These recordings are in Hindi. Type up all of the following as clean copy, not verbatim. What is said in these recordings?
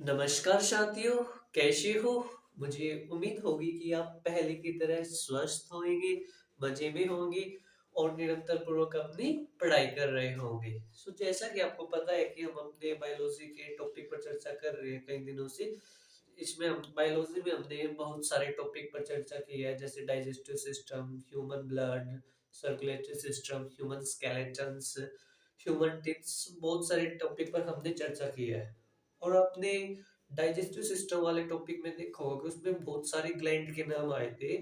नमस्कार साथियों, कैसे हो? मुझे उम्मीद होगी कि आप पहले की तरह स्वस्थ होंगे, मजे में होंगे और निरंतर पूर्वक अपनी पढ़ाई कर रहे होंगे। जैसा कि आपको पता है कि हम अपने बायोलॉजी के टॉपिक पर चर्चा कर रहे हैं कई दिनों से। इसमें हम बायोलॉजी में हमने बहुत सारे टॉपिक पर चर्चा की है, जैसे digestive system, human blood, circulatory system, human skeletons, human tips, बहुत सारे टॉपिक पर हमने चर्चा की है। और आपने डाइजेस्टिव सिस्टम वाले टॉपिक में देखा होगा कि उसमें बहुत सारी ग्लैंड के नाम आए थे,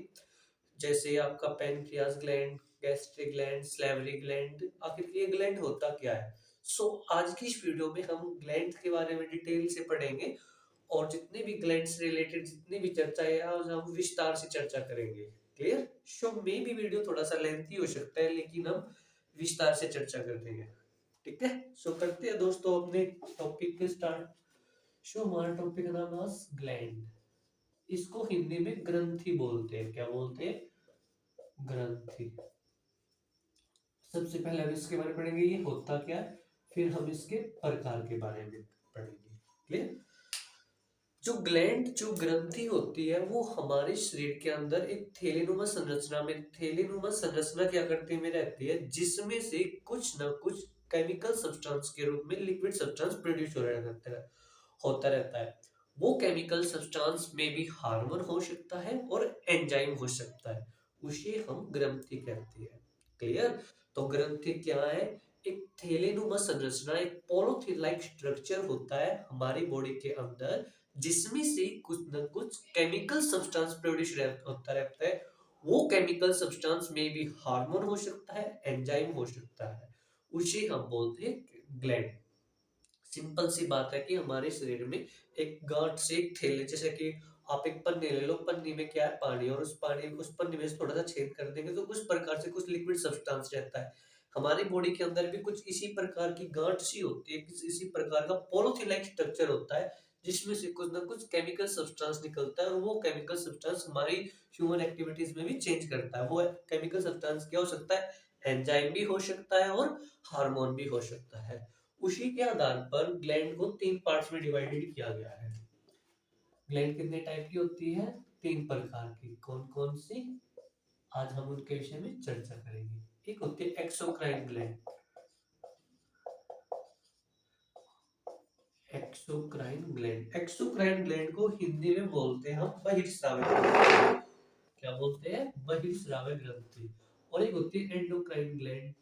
जैसे आपका pancreas gland, gastric gland, salivary gland. आखिर ये ग्लैंड होता क्या है? आज की इस वीडियो में हम ग्लैंड के बारे में डिटेल से पढ़ेंगे और जितने भी ग्लैंड से रिलेटेड जितनी भी चर्चा है आज हम विस्तार से चर्चा करेंगे। क्लियर? मे भी वीडियो थोड़ा सा लेंथी हो सकता है, लेकिन हम विस्तार से चर्चा कर देंगे। ठीक है, करते हैं दोस्तों अपने टॉपिक के स्टार्ट। हमारा टॉपिक का नाम है ग्लैंड। इसको हिंदी में ग्रंथि बोलते हैं। क्या बोलते हैं? ग्रंथि। सबसे पहले हम इसके बारे में पढ़ेंगे, ये होता क्या है, फिर हम इसके प्रकार के बारे में पढ़ेंगे। क्लियर? जो ग्रंथि होती है वो हमारे शरीर के अंदर एक थैलीनुमा संरचना क्या करती में रहती है, जिसमें से कुछ ना कुछ केमिकल सब्सटेंस के रूप में लिक्विड सब्सटेंस प्रोड्यूस होता रहता है। वो केमिकल सब्सटेंस में भी हार्मोन हो सकता है और एंजाइम हो सकता है, उसे हम ग्रंथि कहते हैं। क्लियर? तो ग्रंथि क्या है? एक थैलीनुमा संरचना, एक पॉलीथीन लाइक स्ट्रक्चर होता है हमारी बॉडी के अंदर, जिसमें से कुछ न कुछ केमिकल सब्सटेंस प्रोड्यूस होता रहता है। वो केमिकल सब्सटेंस में भी हार्मोन हो सकता है, एंजाइम हो सकता है, उसे हम बोलते हैं ग्लैंड। सिंपल सी बात है कि हमारे शरीर में एक गांठ से एक थैले, जैसे कि आप एक पन्नी ले लो, पन्नी में क्या है? पानी। और उस पन्नी में से थोड़ा सा छेद कर देंगे तो उस प्रकार से कुछ लिक्विड सब्सटेंस रहता है। हमारी बॉडी के अंदर भी कुछ इसी प्रकार की गांठ सी होती है, इसी प्रकार का पॉलीथीन लाइक स्ट्रक्चर होता है, जिसमें से कुछ ना कुछ केमिकल सब्सटेंस निकलता है और वो केमिकल सब्सटेंस हमारी ह्यूमन एक्टिविटीज में भी चेंज करता है। वो केमिकल सब्सटेंस क्या हो सकता है? एंजाइम भी हो सकता है और हार्मोन भी हो सकता है। उसी के आधार पर ग्लैंड को तीन पार्ट्स में डिवाइडेड किया गया है। ग्लैंड कितने टाइप की होती है? तीन प्रकार की। कौन कौन सी? आज हम उनके विषय में चर्चा करेंगे। एक होती है एक्सोक्राइन ग्लैंड। एक्सोक्राइन ग्लैंड को हिंदी में बोलते हैं हम बहिर्स्रावी ग्रंथि। क्या बोलते हैं? बहिर्स्रावी ग्रंथि। और एक होती है एंडोक्राइन ग्लैंड।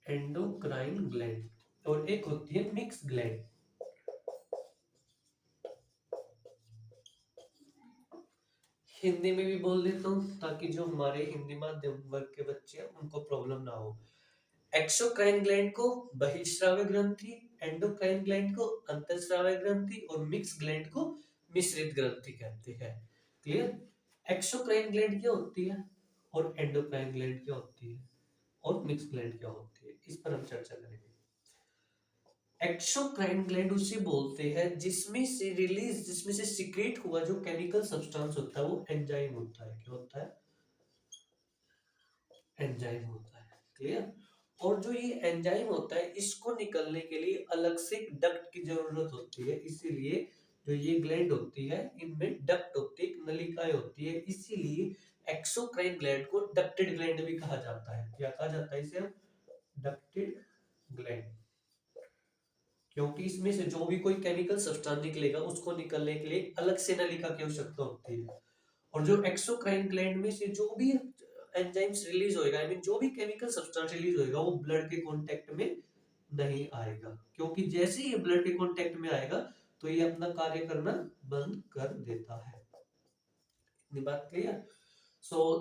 Endocrine gland. और एक होती है मिक्स ग्लैंड। हिंदी में भी बोल देता हूँ ताकि जो हमारे हिंदी माध्यम वर्ग के बच्चे हैं उनको प्रॉब्लम ना हो। एक्सोक्राइन ग्लैंड को बहिर्स्रावी ग्रंथि, एंडोक्राइन ग्लैंड को अंतःस्रावी ग्रंथि और मिक्स ग्लैंड को मिश्रित ग्रंथि कहते हैं। क्लियर? एक्सोक्राइन ग्लैंड क्या होती है और एंडोक्राइन ग्लैंड क्या होती है और मिक्स ग्लैंड क्या होती है, इस पर हम चर्चा करेंगे। एक्सोक्राइन ग्लैंड उसे बोलते हैं जिसमें से सीक्रेट हुआ जो केमिकल सब्सटेंस होता है वो एंजाइम होता है। क्या होता है? एंजाइम होता है। क्लियर? और जो ये एंजाइम होता है इसको निकलने के लिए अलग से डक्ट की जरूरत होती है, इसीलिए जो ये ग्लैंड होती है इनमें डक्ट होती है, नलिकाएं होती है, इसीलिए एक्सोक्राइन ग्लैंड को डक्टेड ग्लैंड भी कहा जाता है। क्या कहा जाता है इसे? Ducted gland. क्योंकि इसमें से जो भी कोई केमिकल सब्सटेंस निकलेगा उसको निकलने के लिए अलग से नलिका की आवश्यकता होती है। और जो एक्सोक्राइन ग्लैंड में से जो भी एंजाइम्स रिलीज होएगा, आई मीन जो भी केमिकल सब्सटेंस रिलीज होएगा वो ब्लड के कांटेक्ट में नहीं आएगा, क्योंकि जैसे ही ये ब्लड के कांटेक्ट में आएगा तो ये अपना कार्य करना बंद कर देता है। इतनी बात क्लियर?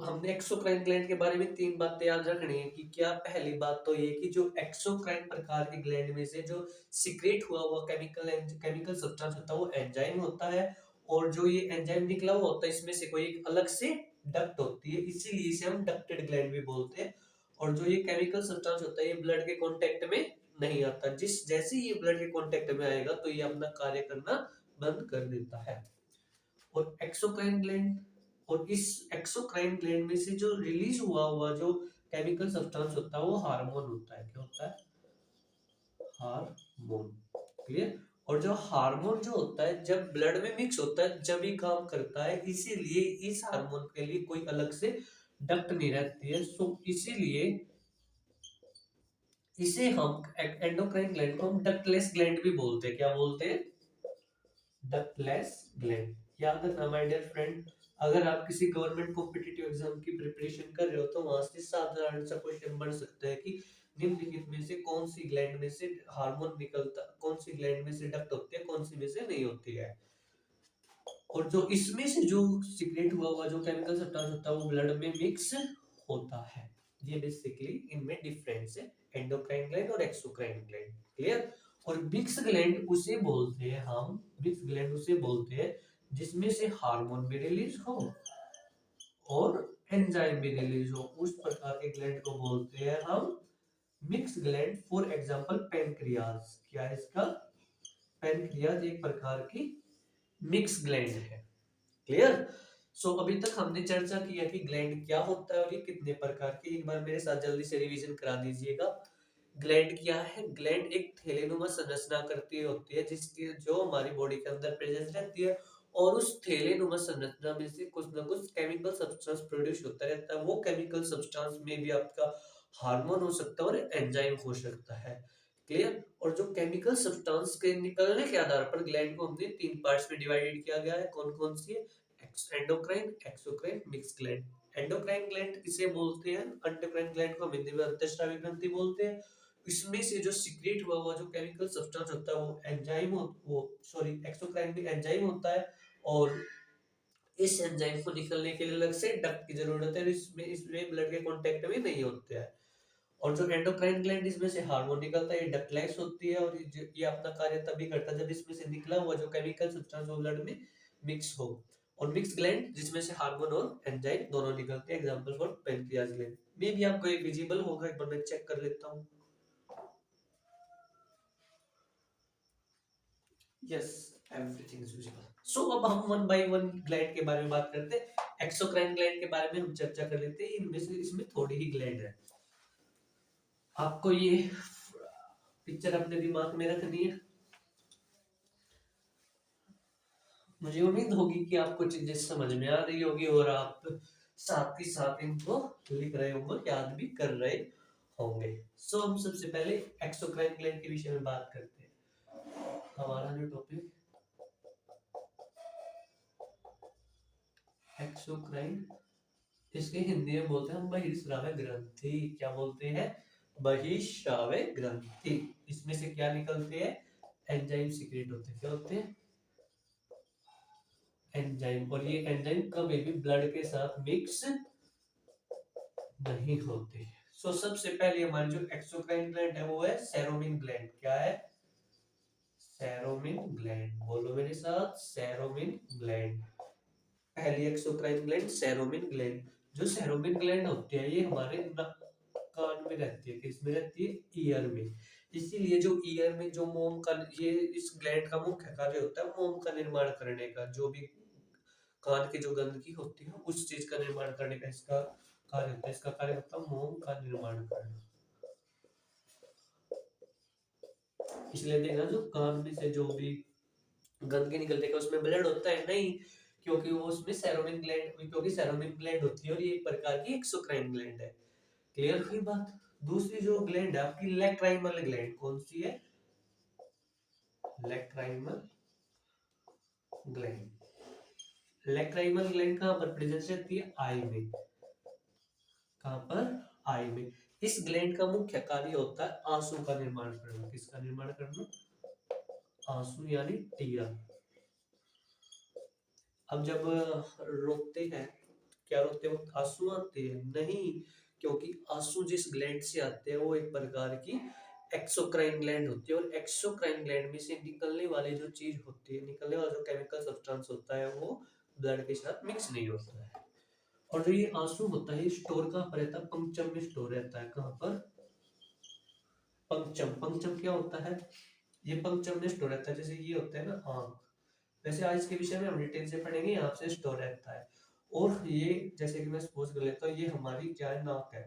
हमने एक्सोक्राइन ग्लैंड के बारे में तीन बातें याद रखनी है कि क्या। पहली बात तो ये कि जो एक्सोक्राइन प्रकार के ग्लैंड में से जो सीक्रेट हुआ केमिकल सब्सटेंस होता है वो एंजाइम होता है, और जो ये एंजाइम निकला हुआ होता है इसमें से कोई एक अलग से डक्ट होती है, इसीलिए इसे हम डक्टेड ग्लैंड भी बोलते हैं। और जो ये केमिकल सब्सटेंस होता है ये ब्लड के कांटेक्ट में नहीं आता, जैसे ही ये ब्लड के कांटेक्ट में आएगा तो ये अपना कार्य करना बंद कर देता है। और एक्सोक्राइन ग्लैंड, और इस एक्सोक्राइन ग्लैंड में से जो रिलीज हुआ हुआ जो केमिकल सब्सटेंस होता है वो हार्मोन होता है। क्या होता है? हार्मोन। क्लियर। और जो हार्मोन जो होता है जब ब्लड में मिक्स होता है जब ही काम करता है, इसीलिए इस हार्मोन के लिए कोई अलग से डक्ट नहीं रहती है। सो इसीलिए इसे हम एंडोक्राइन ग्लैंड को हम डक्टलेस ग्लैंड भी बोलते हैं। क्या बोलते हैं? Ductless gland. याद रखना माय डियर फ्रेंड, अगर आप किसी गवर्नमेंट कॉम्पिटिटिव एग्जाम की प्रिपरेशन कर रहे हो तो वहां से साधारण सा क्वेश्चन बन सकता है कि निम्नलिखित में से कौन सी ग्लैंड में से हार्मोन निकलता, कौन सी ग्लैंड में से डक्ट होती है, कौन सी में से नहीं होती है। और जो इसमें से जो सीक्रेट हुआ हुआ जो केमिकल सब्सटेंस होता है वो ब्लड में मिक्स होता है। ये बेसिकली इनमें डिफरेंस है, एंडोक्राइन ग्लैंड और एक्सोक्राइन ग्लैंड। क्लियर। और मिक्स ग्लैंड उसे बोलते हैं हम, मिक्स ग्लैंड उसे बोलते हैं जिसमें से हार्मोन भी रिलीज हो और एंजाइम भी रिलीज हो, उस प्रकार के ग्लैंड को बोलते हैं हम mix gland. For example pancreas. क्या है इसका? पैनक्रियाज एक प्रकार की मिक्स ग्लैंड है। क्लियर। सो अभी तक हमने चर्चा किया कि ग्लैंड क्या होता है और ये कितने प्रकार के। एक बार मेरे साथ जल्दी से रिवीजन करा दीजिएगा। ग्लैंड क्या है? ग्लैंड एक थैलेनुमा संरचना करती होती है जिसकी जो हमारी बॉडी के अंदर प्रेजेंस रहती है, और उस थैलेनुमा संरचना में से कुछ ना कुछ केमिकल सब्सटेंस प्रोड्यूस होता रहता है। वो केमिकल सब्सटेंस में भी आपका हार्मोन हो सकता है और एंजाइम हो सकता है। क्लियर। और जो केमिकल सब्सटेंस के निकलने के आधार पर ग्लैंड को हमने तीन पार्ट्स में डिवाइडेड किया गया है। कौन कौन सी है? Endocrine, exocrine, mix gland. Endocrine gland किसे बोलते हैं? एंडोक्राइन ग्लैंड को हम हिंदी में अंतःस्रावी ग्रंथि बोलते हैं। इसमें से जो सीक्रेट हुआ हुआ जो केमिकल सब्सटेंस होता है वो एंजाइम वो सॉरी एक्सोक्राइन में एंजाइम होता है, और इस एंजाइम को निकलने के लिए अलग से डक्ट की जरूरत है। इसमें ब्लड के कांटेक्ट में नहीं होते हैं। और जो एंडोक्राइन ग्लैंड इसमें से हार्मोन निकलता है, ये डक्टलेस होती है, और ये अपना कार्य तभी करता है जब इसमें से निकला हुआ जो केमिकल सब्सटेंस वो ब्लड में मिक्स हो। और मिक्स ग्लैंड जिसमें से हार्मोन और एंजाइम दोनों निकलते हैं। Example for pancreas gland. मे भी आपको ये विजिबल होगा, एक बार मैं चेक कर लेता हूँ। Yes, everything is visible. So अब हम वन बाय वन ग्लैंड के बारे में बात करते हैं। एक्सोक्राइन ग्लैंड के बारे में हम चर्चा कर लेते हैं। इनमें से इसमें थोड़ी ही ग्लैंड है। आपको ये पिक्चर अपने दिमाग में रखनी है। मुझे उम्मीद होगी कि आपको चीजें समझ में आ रही होगी और आप साथ ही साथ इनको लिख रहे होंगे, याद भी कर रहे होंगे। सो हम सबसे पहले एक्सोक्राइन ग्लैंड के विषय में बात करते हैं। हमारा जो टॉपिक एक्सोक्राइन, इसके हिंदी में बोलते हैं हम बहिर्स्राव ग्रंथि। क्या बोलते हैं? बहिर्स्राव ग्रंथि। इसमें से क्या निकलते हैं? एंजाइम सीक्रेट होते हैं। क्या होते हैं? एंजाइम। और ये एंजाइम कभी भी ब्लड के साथ मिक्स नहीं होते। सो सबसे पहले हमारी जो एक्सोक्राइन ग्लैंड है वो है सेरोमिन ग्लैंड। क्या है? सेरोमिन ग्लैंड। बोलो मेरे साथ, सेरोमिन ग्लैंड। पहली एक्सोक्राइन ग्लैंड सेरोमिन ग्लैंड। जो सेरोमिन ग्लैंड होती है ये हमारे कान में रहती है। किसमें रहती है? ईयर में। इसीलिए जो ईयर में जो मोम का, ये इस ग्लैंड का मुख्य कार्य होता है मोम का निर्माण करने का। जो भी कान की जो गंदगी होती है उस चीज का निर्माण करने का इसका कार्य होता है। इसका कार्य होता है मोम का निर्माण करना। इसलिए देखना जो कान में से जो भी गंदगी निकलती है उसमें ब्लड होता है नहीं, क्योंकि वो उसमें सेरोमिन ग्लैंड, क्योंकि सेरोमिन ग्लैंड होती है और ये एक प्रकार की एक्सोक्राइन ग्लैंड है। क्लियर हुई बात। दूसरी जो ग्लैंड है आपकी लैक्राइमल ग्लैंड। कौन सी है? Lacrimal gland. लैक्राइमल ग्लैंड कहां पर प्रेजेंस रहती है? आई में। कहां पर? आई में। इस ग्लैंड का मुख्य कार्य होता है आंसू का निर्माण करना। किसका निर्माण करना? आंसू यानी टीयर। अब जब रोते हैं, क्या रोते वक्त आंसू आते हैं? नहीं, क्योंकि आंसू जिस ग्लैंड से आते हैं वो एक प्रकार की एक्सोक्राइन ग्लैंड होती है, और एक्सोक्राइन ग्लैंड में से निकलने वाली जो चीज होती है, निकलने वाला जो केमिकल सब्सटेंस होता है वो ब्लड के साथ मिक्स नहीं होता है। और जो ये आंसू होता है स्टोर कहाँ पर रहता है? पंक्चम में स्टोर रहता है। कहाँ पर? पंक्चम। पंक्चम क्या होता है? ये पंक्चम में स्टोर रहता है। जैसे ये होता है ना आंख, वैसे आज के विषय में हम डिटेल से पढ़ेंगे। यहाँ से स्टोर रहता है। और ये जैसे कि मैं सपोज कर लेता हूँ ये हमारी क्या है? नाक है।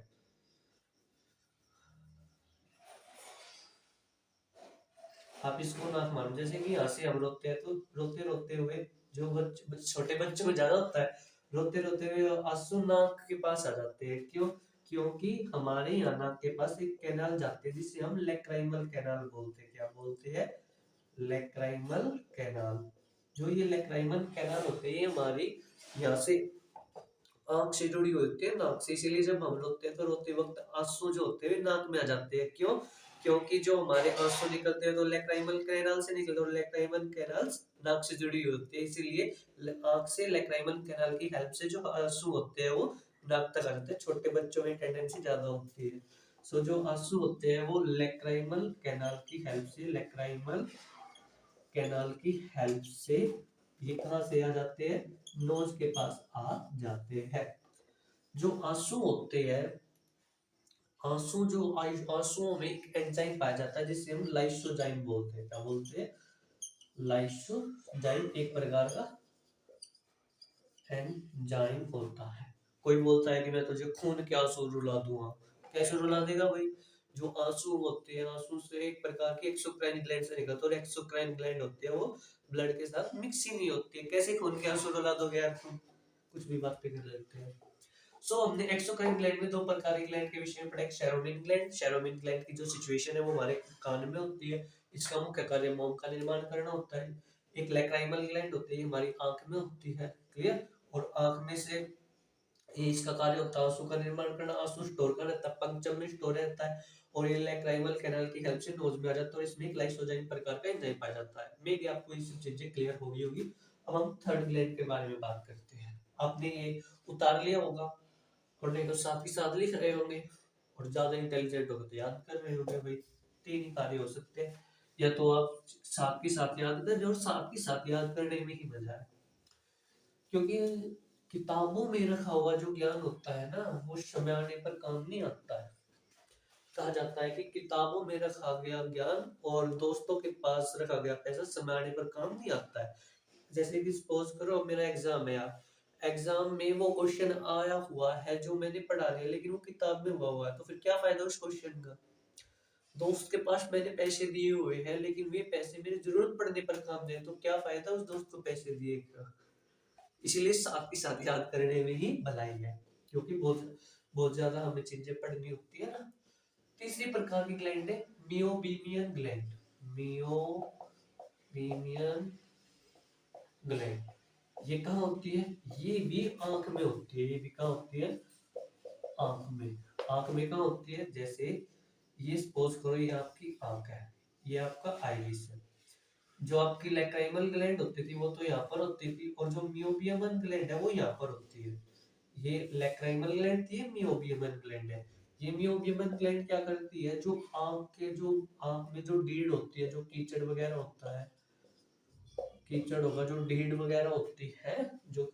आप इसको नाक मानो, जैसे कि यहाँ से हम रोते हैं तो रोते रोते हुए जो छोटे बच्चों को ज्यादा होता है, रोते रोते हुए आंसू नाक के पास आ जाते हैं। क्यों? क्योंकि हमारे यहाँ नाक के पास एक कैनाल जाते हैं जिसे हम लेक्राइमल कैनाल बोलते हैं। क्या बोलते हैं? Lacrimal canal. जो ये लेक्राइमल कैनाल होते हैं ये हमारी यहाँ से आंख से जुड़ी हुई होती है नाक से, इसीलिए जब हम रोते हैं तो रोते वक्त आंसू जो होते हैं नाक में आ जाते हैं। क्यों? क्योंकि जो हमारे आंसू निकलते हैं तो लेक्राइमल कैनाल से निकलते हैं, और लेक्राइमल कैनाल नाक से जुड़ी हुई होती है, इसीलिए आंख से लेक्राइमल कैनाल की हेल्प से जो आंसू होते हैं वो नाक तक आ जाते हैं। छोटे बच्चों में टेंडेंसी ज्यादा होती है। सो जो आंसू होते हैं वो लेक्राइमल कैनाल की हेल्प से, लेक्राइमल कैनाल की हेल्प से ये कहाँ से आ जाते हैं? नोज के पास आ जाते हैं। जो आंसू होते हैं, आंसू जो आंसुओं में एक एंजाइम पाया जाता है जिसे हम लाइसोजाइम बोलते हैं। क्या बोलते हैं? लाइसोजाइम एक प्रकार का एंजाइम होता है। कोई बोलता है कि मैं तुझे खून के आंसू रुला दूंगा, कैसे रुला देगा भाई? जो आंसू होते हैं, आंसू से एक प्रकार की एक्सोक्राइन ग्लैंड से निकलते हैं, और एक्सोक्राइन ग्लैंड होती है वो ब्लड के साथ मिक्स ही नहीं होती है। कैसे खून के आंसू रुला दोगे यार तुम? कुछ भी बातें कर लेते हैं। हमने एक्सोक्राइन ग्लैंड में दो प्रकार के ग्लैंड के विषय में पढ़ा। एक सेरोमिन ग्लैंड, सेरोमिन ग्लैंड की जो सिचुएशन है वो हमारे कान में होती है, इसका मुख्य कार्य मोम का निर्माण करना होता है। एक लैक्राइमल ग्लैंड होती है, हमारी आंख में होती है। क्लियर? और आंख में से ये इसका कार्य होता है आंसू का निर्माण करना, आंसू स्टोर कर रहता है, पंचम में स्टोर रहता है, और ये लैक्राइमल कैनाल की हेल्प से नोज में आ जाता है, और इसमें एक लाइसोजाइम प्रकार का एंजाइम पाया जाता है। मे भी आपको ये सब चीजें क्लियर हो गई होगी। अब हम थर्ड ग्लैंड के बारे में बात करते हैं। आपने ये उतार लिया होगा, और नहीं तो साथ ही साथ लिख रहे होंगे, और ज्यादा इंटेलिजेंट होगे तो याद कर रहे होंगे। भाई तीन ही कार्य हो सकते हैं, या तो आप साथ के साथ याद कर रहे हो, और साथ के साथ याद करने में ही मजा है। क्योंकि किताबों में रखा हुआ जो ज्ञान होता है ना वो समय आने पर काम नहीं आता है। कहा जाता है कि किताबों में रखा गया ज्ञान और दोस्तों के पास रखा गया पैसा समय आने पर काम नहीं आता है। जैसे कि सपोज करो मेरा एग्जाम है यार, एग्जाम में वो क्वेश्चन आया हुआ है जो मैंने पढ़ा लिया, लेकिन वो किताब में हुआ है, तो फिर क्या फायदा उस क्वेश्चन का? दोस्त के पास मैंने पैसे दिए हुए हैं लेकिन वे पैसे मेरी जरूरत पड़ने पर काम दें, तो क्या फायदा उस दोस्त को पैसे दिए का? इसीलिए साथ ही साथ याद करने में ही भलाई है, क्योंकि बहुत बहुत ज्यादा हमें चीजें पढ़नी होती है ना। तीसरी प्रकार की ग्लैंड है मियोबीमियन ग्लैंड। मियोबीमियन ग्लैंड ये कहाँ होती है? ये भी आंख में होती है। ये भी कहाँ होती है? आंख में। आंख में कहाँ होती है? जैसे ये सपोज करो ये आपकी आंख है, ये आपका आइरिस है। जो आपकी लैक्राइमल ग्लैंड होती थी वो तो यहाँ पर होती थी, और जो मियोबियमन ग्लैंड है वो यहाँ पर होती है। ये लैक्राइमल ग्लैंड थी, मियोबियमन ग्लैंड है। ये मियोबियमन ग्लैंड क्या करती है? जो आंख में जो ढीड होती है, जो कीचड़ वगैरह होता है, कीचड़ होगा, जो ढीड वगैरह होती है, जो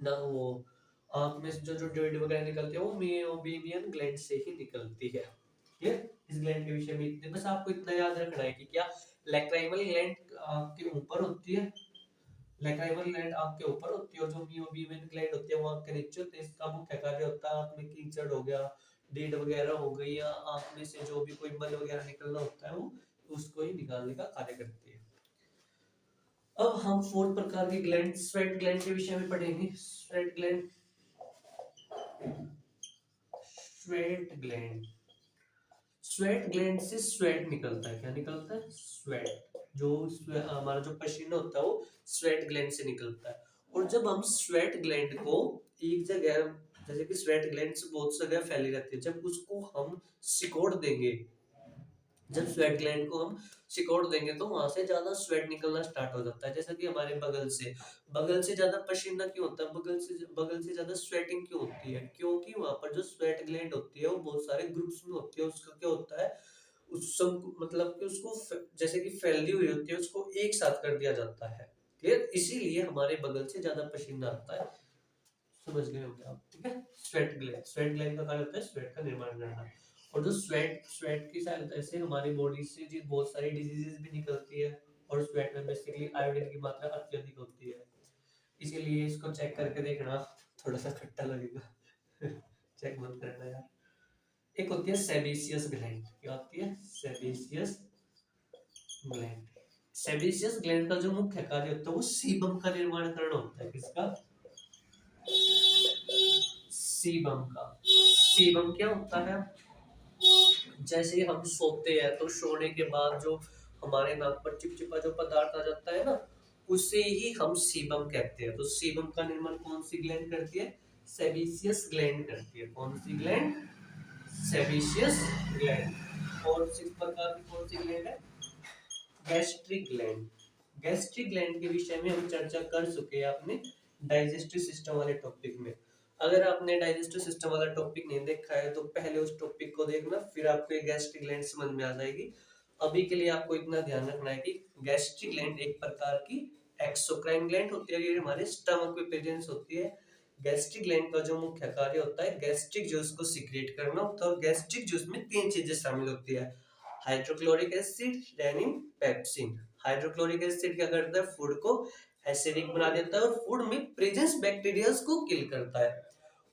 ना वो आंख में से जो जो ढीड वगैरह निकलती है वो मियोबियमन ग्लैंड से ही निकलती है। क्लियर? इस ग्लैंड के विषय में इतने बस आपको इतना याद रखना है कि क्या लैक्राइमल ग्लैंड आंख के ऊपर होती है, लैक्राइमल ग्लैंड आंख के ऊपर होती है, और जो मियोबियमन ग्लैंड होती है वो आंख के नीचे होती है। इसका मुख्य कार्य होता है आंख में कीचड़ हो गया, ढीड वगैरह हो गई, या आंख में से जो भी कोई मल वगैरह निकलना होता है वो उसको ही निकालने का कार्य करती है। अब हम फोर्थ प्रकार की ग्लैंड स्वेट ग्लैंड के विषय में पढ़ेंगे। Sweat gland, sweat gland, sweat gland से स्वेट निकलता है। क्या निकलता है? स्वेट। हमारा जो पसीना होता है वो स्वेट ग्लैंड से निकलता है। और जब हम स्वेट ग्लैंड को एक जगह, जैसे कि स्वेट ग्लैंड से बहुत जगह फैली रहती है, जब उसको हम सिकोड़ देंगे, जब स्वेट ग्लैंड को हम सिकोड़ देंगे तो वहां से ज्यादा स्वेट निकलना स्टार्ट हो जाता है। जैसा कि हमारे बगल से ज्यादा पसीना क्यों होता है? बगल से ज्यादा स्वेटिंग क्यों होती है? क्योंकि वहां पर जो स्वेट ग्लैंड होती है वो बहुत सारे ग्रुप्स में होती है। उसका क्या होता है? उस सब मतलब कि उसको जैसे कि फैली हुई होती है उसको एक साथ कर दिया जाता है। क्लियर? इसीलिए हमारे बगल से ज्यादा पसीना आता है। समझ गए होंगे आप? ठीक है। स्वेट ग्लैंड का कार्य होता है स्वेट का निर्माण करना। और जो स्वेट स्वेट की सहायता से हमारी बॉडी से जी बहुत सारी डिजीजेस भी निकलती है, और स्वेट में बेसिकली आयोडीन की मात्रा अत्यधिक होती है। इसीलिए इसको चेक करके देखना, थोड़ा सा खट्टा लगेगा। चेक मत करना यार। एक होती है सेबेसियस ग्लैंड। क्या होती है? Sebaceous gland. सेबेशियस ग्लैंड का जो मुख्य कार्य होता है वो सीबम का निर्माण करना होता है। किसका? सीबम का। सीबम क्या होता है? जैसे हम सोते हैं तो सोने के बाद जो हमारे नाक पर चिपचिपा जो पदार्थ आ जाता है ना, उसे ही हम सीबम कहते हैं। तो सीबम का निर्माण कौन सी ग्लैंड करती है? सेबेशियस ग्लैंड करती है। कौन सी ग्लैंड? Sebaceous gland. और इस प्रकार की कौन सी ग्लैंड है? Gastric gland. गैस्ट्रिक ग्लैंड के विषय में हम चर्चा कर चुके हैं अपने डाइजेस्टिव सिस्टम वाले टॉपिक में। अगर आपने डाइजेस्टिव सिस्टम वाला टॉपिक नहीं देखा है तो पहले उस टॉपिक को देखना, फिर आपको ये गैस्ट्रिक ग्लैंड समझ में आ जाएगी। अभी के लिए आपको इतना ध्यान रखना है कि गैस्ट्रिक ग्लैंड एक प्रकार की एक्सोक्राइन ग्लैंड होती है। ये हमारे स्टमक में प्रेजेंस होती है। गैस्ट्रिक ग्लैंड का जो मुख्य कार्य होता है गैस्ट्रिक जूस को सिक्रेट करना होता है। और गैस्ट्रिक जूस में तीन चीजें शामिल होती है: hydrochloric acid, rennin, pepsin. Hydrochloric acid क्या करता है? फूड को एसिडिक बना देता है और फूड में प्रेजेंस बैक्टीरिया को किल करता है।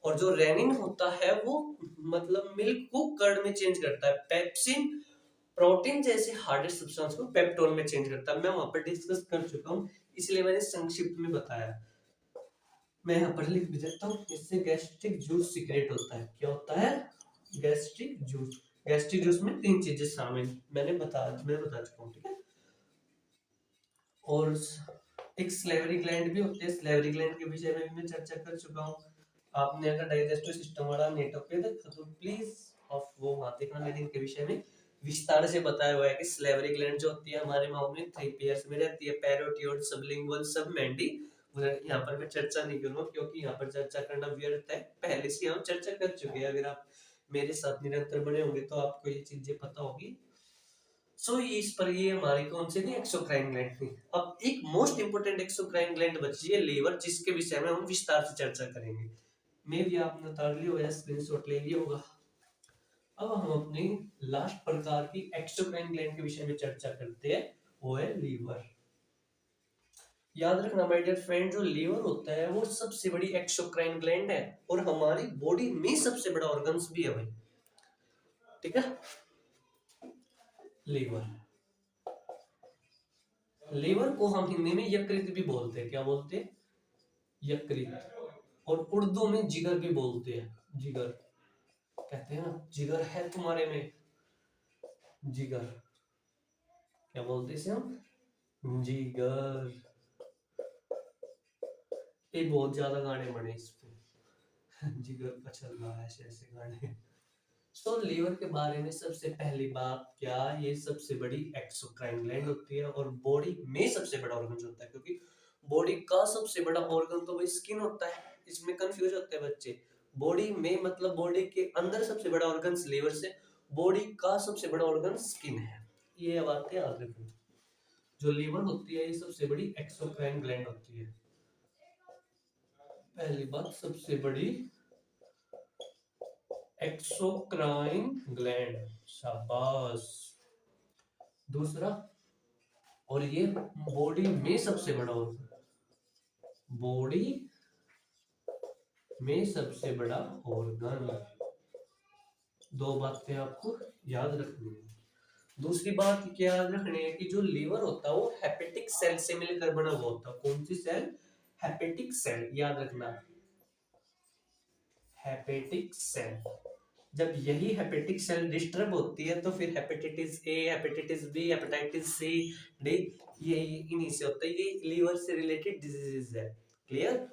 और जो रेनिन होता है वो मतलब मिल्क को कर्ड में चेंज करता है। पेप्सिन प्रोटीन जैसे हार्ड सब्सटेंस को पेप्टोन में चेंज करता है। मैं वहां पर डिस्कस कर चुका हूँ, इसलिए मैंने संक्षिप्त में बताया। मैं यहाँ पर लिख भी देता हूँ। इससे गैस्ट्रिक जूस सीक्रेट होता है। क्या होता है? Gastric juice. गैस्ट्रिक जूस में तीन चीजें शामिल मैं बता चुका हूँ। ठीक है। और एक स्लेवरी ग्लैंड भी होते हैं। स्लेवरी ग्लैंड के विषय में भी मैं चर्चा कर चुका हूँ। आपने अगर डाइजेस्टिव सिस्टम वाला नेटवर्क पे देखा तो प्लीज ऑफ वो वहां देखना। मैंने इनके विषय में विस्तार से बताया हुआ है कि स्लेवरी ग्लैंड जो होती है हमारे माउथ में 3 पेयर्स में रहती है: पैरोटियोड, सबलिंगुअल, सबमेंडी। यहाँ पर मैं चर्चा नहीं करूंगा क्योंकि यहाँ पर चर्चा करना व्यर्थ है। पहले से हम चर्चा कर चुके हैं। अगर आप मेरे साथ निरंतर बने होंगे तो आपको ये चीजें पता होगी। इस पर ये हमारी कौन सी थी? एक्सोक्राइन ग्लैंड थी। अब एक मोस्ट इंपोर्टेंट एक्सोक्राइन ग्लैंड बची है लीवर, जिसके विषय में हम विस्तार से चर्चा करेंगे। मे भी आपने उतार लिया होगा, स्क्रीनशॉट ले लिया होगा। अब हम अपनी लास्ट प्रकार की एक्सोक्राइन ग्लैंड के विषय में चर्चा करते हैं, वो है लीवर। याद रखना माय डियर फ्रेंड, जो लीवर होता है वो सबसे बड़ी एक्सोक्राइन ग्लैंड है और हमारी बॉडी में सबसे बड़ा ऑर्गन्स भी है भाई। ठीक है। लीवर, लीवर को हम हिंदी में यकृत भी बोलते हैं। क्या बोलते हैं? यकृत। और उर्दू में जिगर भी बोलते हैं। जिगर कहते हैं ना, जिगर है तुम्हारे में, जिगर। क्या बोलते हैं इसे हम? जिगर। ये बहुत ज्यादा गाने बने इस पे जिगर का चल रहा है ऐसे ऐसे गाने। लीवर के बारे में सबसे पहली बात क्या, ये सबसे बड़ी एक्सोक्राइन ग्लैंड होती है और बॉडी में सबसे बड़ा ऑर्गन होता है। क्योंकि बॉडी का सबसे बड़ा ऑर्गन तो वही स्किन होता है। इसमें कंफ्यूज होते हैं बच्चे। बॉडी में मतलब बॉडी के अंदर सबसे बड़ा ऑर्गन लीवर से, बॉडी का सबसे बड़ा ऑर्गन स्किन है। ये बात याद रखना। जो लीवर होती है ये सबसे बड़ी एक्सोक्राइन ग्लैंड होती है। पहली बात, सबसे बड़ी एक्सोक्राइन ग्लैंड, शाबाश। दूसरा, और ये बॉडी में सबसे बड़ा ऑर्गन, बॉडी में सबसे बड़ा ऑर्गन। दो बातें आपको याद रखनी है। दूसरी बात क्या याद रखनी है कि जो लीवर होता है वो हेपेटिक सेल से मिलकर बना हुआ होता है। कौन सी सेल? Hepatic cell. याद रखना, हेपेटिक सेल। जब यही हेपेटिक सेल डिस्टर्ब होती है तो फिर hepatitis A, hepatitis B, hepatitis C, D, ये इन्हीं से होता है। ये लीवर से रिलेटेड डिजीजेस है। क्लियर?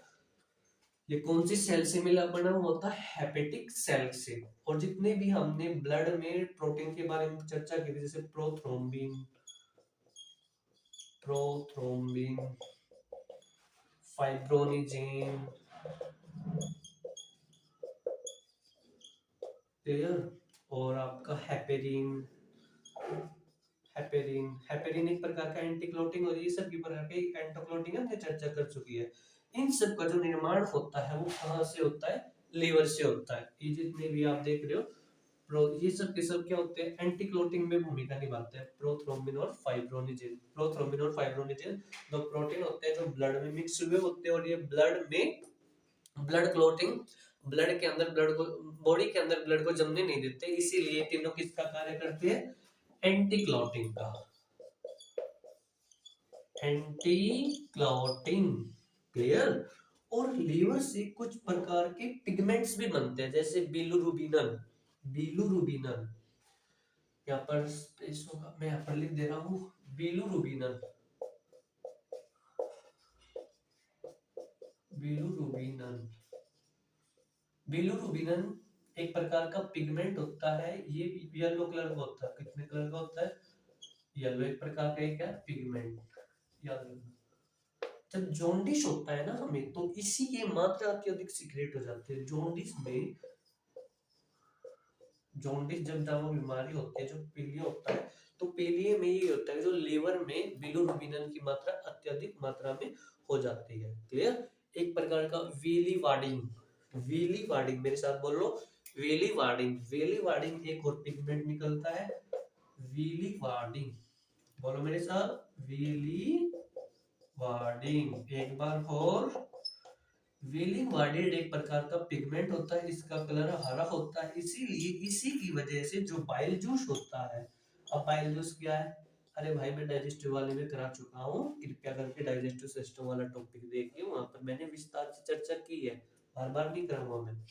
ये कौन सी सेल से मिला बना हुआ होता है? हेपेटिक सेल से। और जितने भी हमने ब्लड में प्रोटीन के बारे में चर्चा की थी, जैसे प्रोथ्रोम्बिन, प्रोथ्रोम्बिन, फाइब्रोनिजिन, क्लियर, और आपका हेपेरिन। हेपेरिन, हेपेरिन एक प्रकार का एंटीक्लोटिंग और ये सब की प्रकार के एंटीक्लोटिंग हमने चर्चा कर चुकी है। इन सब का जो निर्माण होता है वो कहाँ से होता है? लीवर से होता है। ये जितने भी आप देख रहे हो ये सब के सब क्या होते हैं? एंटीक्लोटिंग में भूमिका निभाते हैं। प्रोथ्रोम्बिन और फाइब्रोनिजिन। प्रोथ्रोम्बिन और फाइब्रोनिजिन दो प्रोटीन होते हैं जो ब्लड में मिक्स हुए होते हैं और ये ब्लड में ब्लड क्लोटिंग, ब्लड के अंदर ब्लड को, बॉडी के अंदर ब्लड को जमने नहीं देते। इसीलिए तीनों किसका कार्य करते हैं? एंटी क्लॉटिंग का। Anti clotting. क्लियर। और लीवर से कुछ प्रकार के पिगमेंट्स भी बनते हैं, जैसे बिलुरुबिनन। बिलुरुबिनन यहाँ पर स्पेस होगा, मैं यहाँ पर लिख दे रहा हूँ बिलुरुबिनन। बिलुरुबिनन। बिलुरुबिनन एक प्रकार का पिगमेंट होता है, ये येलो कलर का होता है। कितने कलर का होता है? येलो। एक प्रकार का क्या पिगमेंट, याद रखना। जब जॉन्डिस होता है ना हमें, तो इसी की मात्रा अत्यधिक सीक्रेट हो जाती है जॉन्डिस में। जॉन्डिस जब ज्यादा बीमारी होती है, जो पीलिया होता है, तो पीलिया में ये होता है जो लीवर में बिलुरुबिनन की मात्रा अत्यधिक मात्रा में हो जाती है। क्लियर। एक प्रकार का वीली वार्डिंग। वीली वार्डिंग, मेरे साथ बोल लो, वीली वार्डिंग। वीली वार्डिंग एक और पिगमेंट निकलता है, वीली वार्डिंग। बोलो मेरे साथ, वीली वार्डिंग। एक बार और, व्हीलिंग वार्डेड एक प्रकार का पिगमेंट होता है, इसका कलर हरा होता है, इसीलिए इसी की वजह से जो बाइल जूस होता है। अब बाइल जूस क्या है? अरे भाई, मैं डाइजेस्टिव वाले में करा चुका हूँ, कृपया करके डाइजेस्टिव सिस्टम वाला टॉपिक देखिए, वहां पर मैंने विस्तार से चर्चा की है, बार बार नहीं कराऊंगा मैं।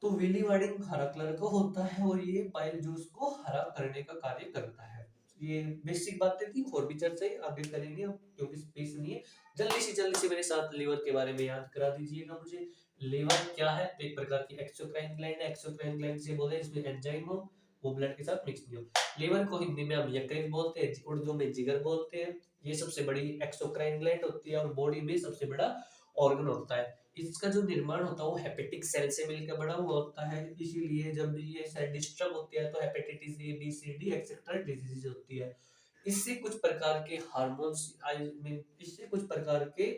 तो व्हीली वार्डिंग हरा कलर का होता है और ये बाइल जूस को हरा करने का कार्य करता है। ये बेसिक बातें थी, और भी चर्चा आगे करेंगे अब, क्योंकि स्पेस नहीं है। जल्दी से मेरे साथ लीवर के बारे में याद करा दीजिएगा मुझे। लीवर क्या है? तो एक प्रकार की एक्सोक्राइन ग्लैंड है। एक्सोक्राइन ग्लैंड से बोले इसमें एंजाइम हो, वो ब्लड के साथ मिक्स नहीं हो। लीवर को हिंदी में हम यकृत बोलते हैं, उर्दू में जिगर बोलते हैं। ये सबसे बड़ी एक्सोक्राइन ग्लैंड होती है और बॉडी में सबसे बड़ा ऑर्गन होता है। इसका जो निर्माण होता है वो हेपेटिक सेल से मिलकर बना हुआ होता है, इसीलिए जब ये सेल डिस्टर्ब होती है तो hepatitis A B C D etcetera disease होती है। इससे कुछ प्रकार के हार्मोन्स, आई मीन इससे कुछ प्रकार के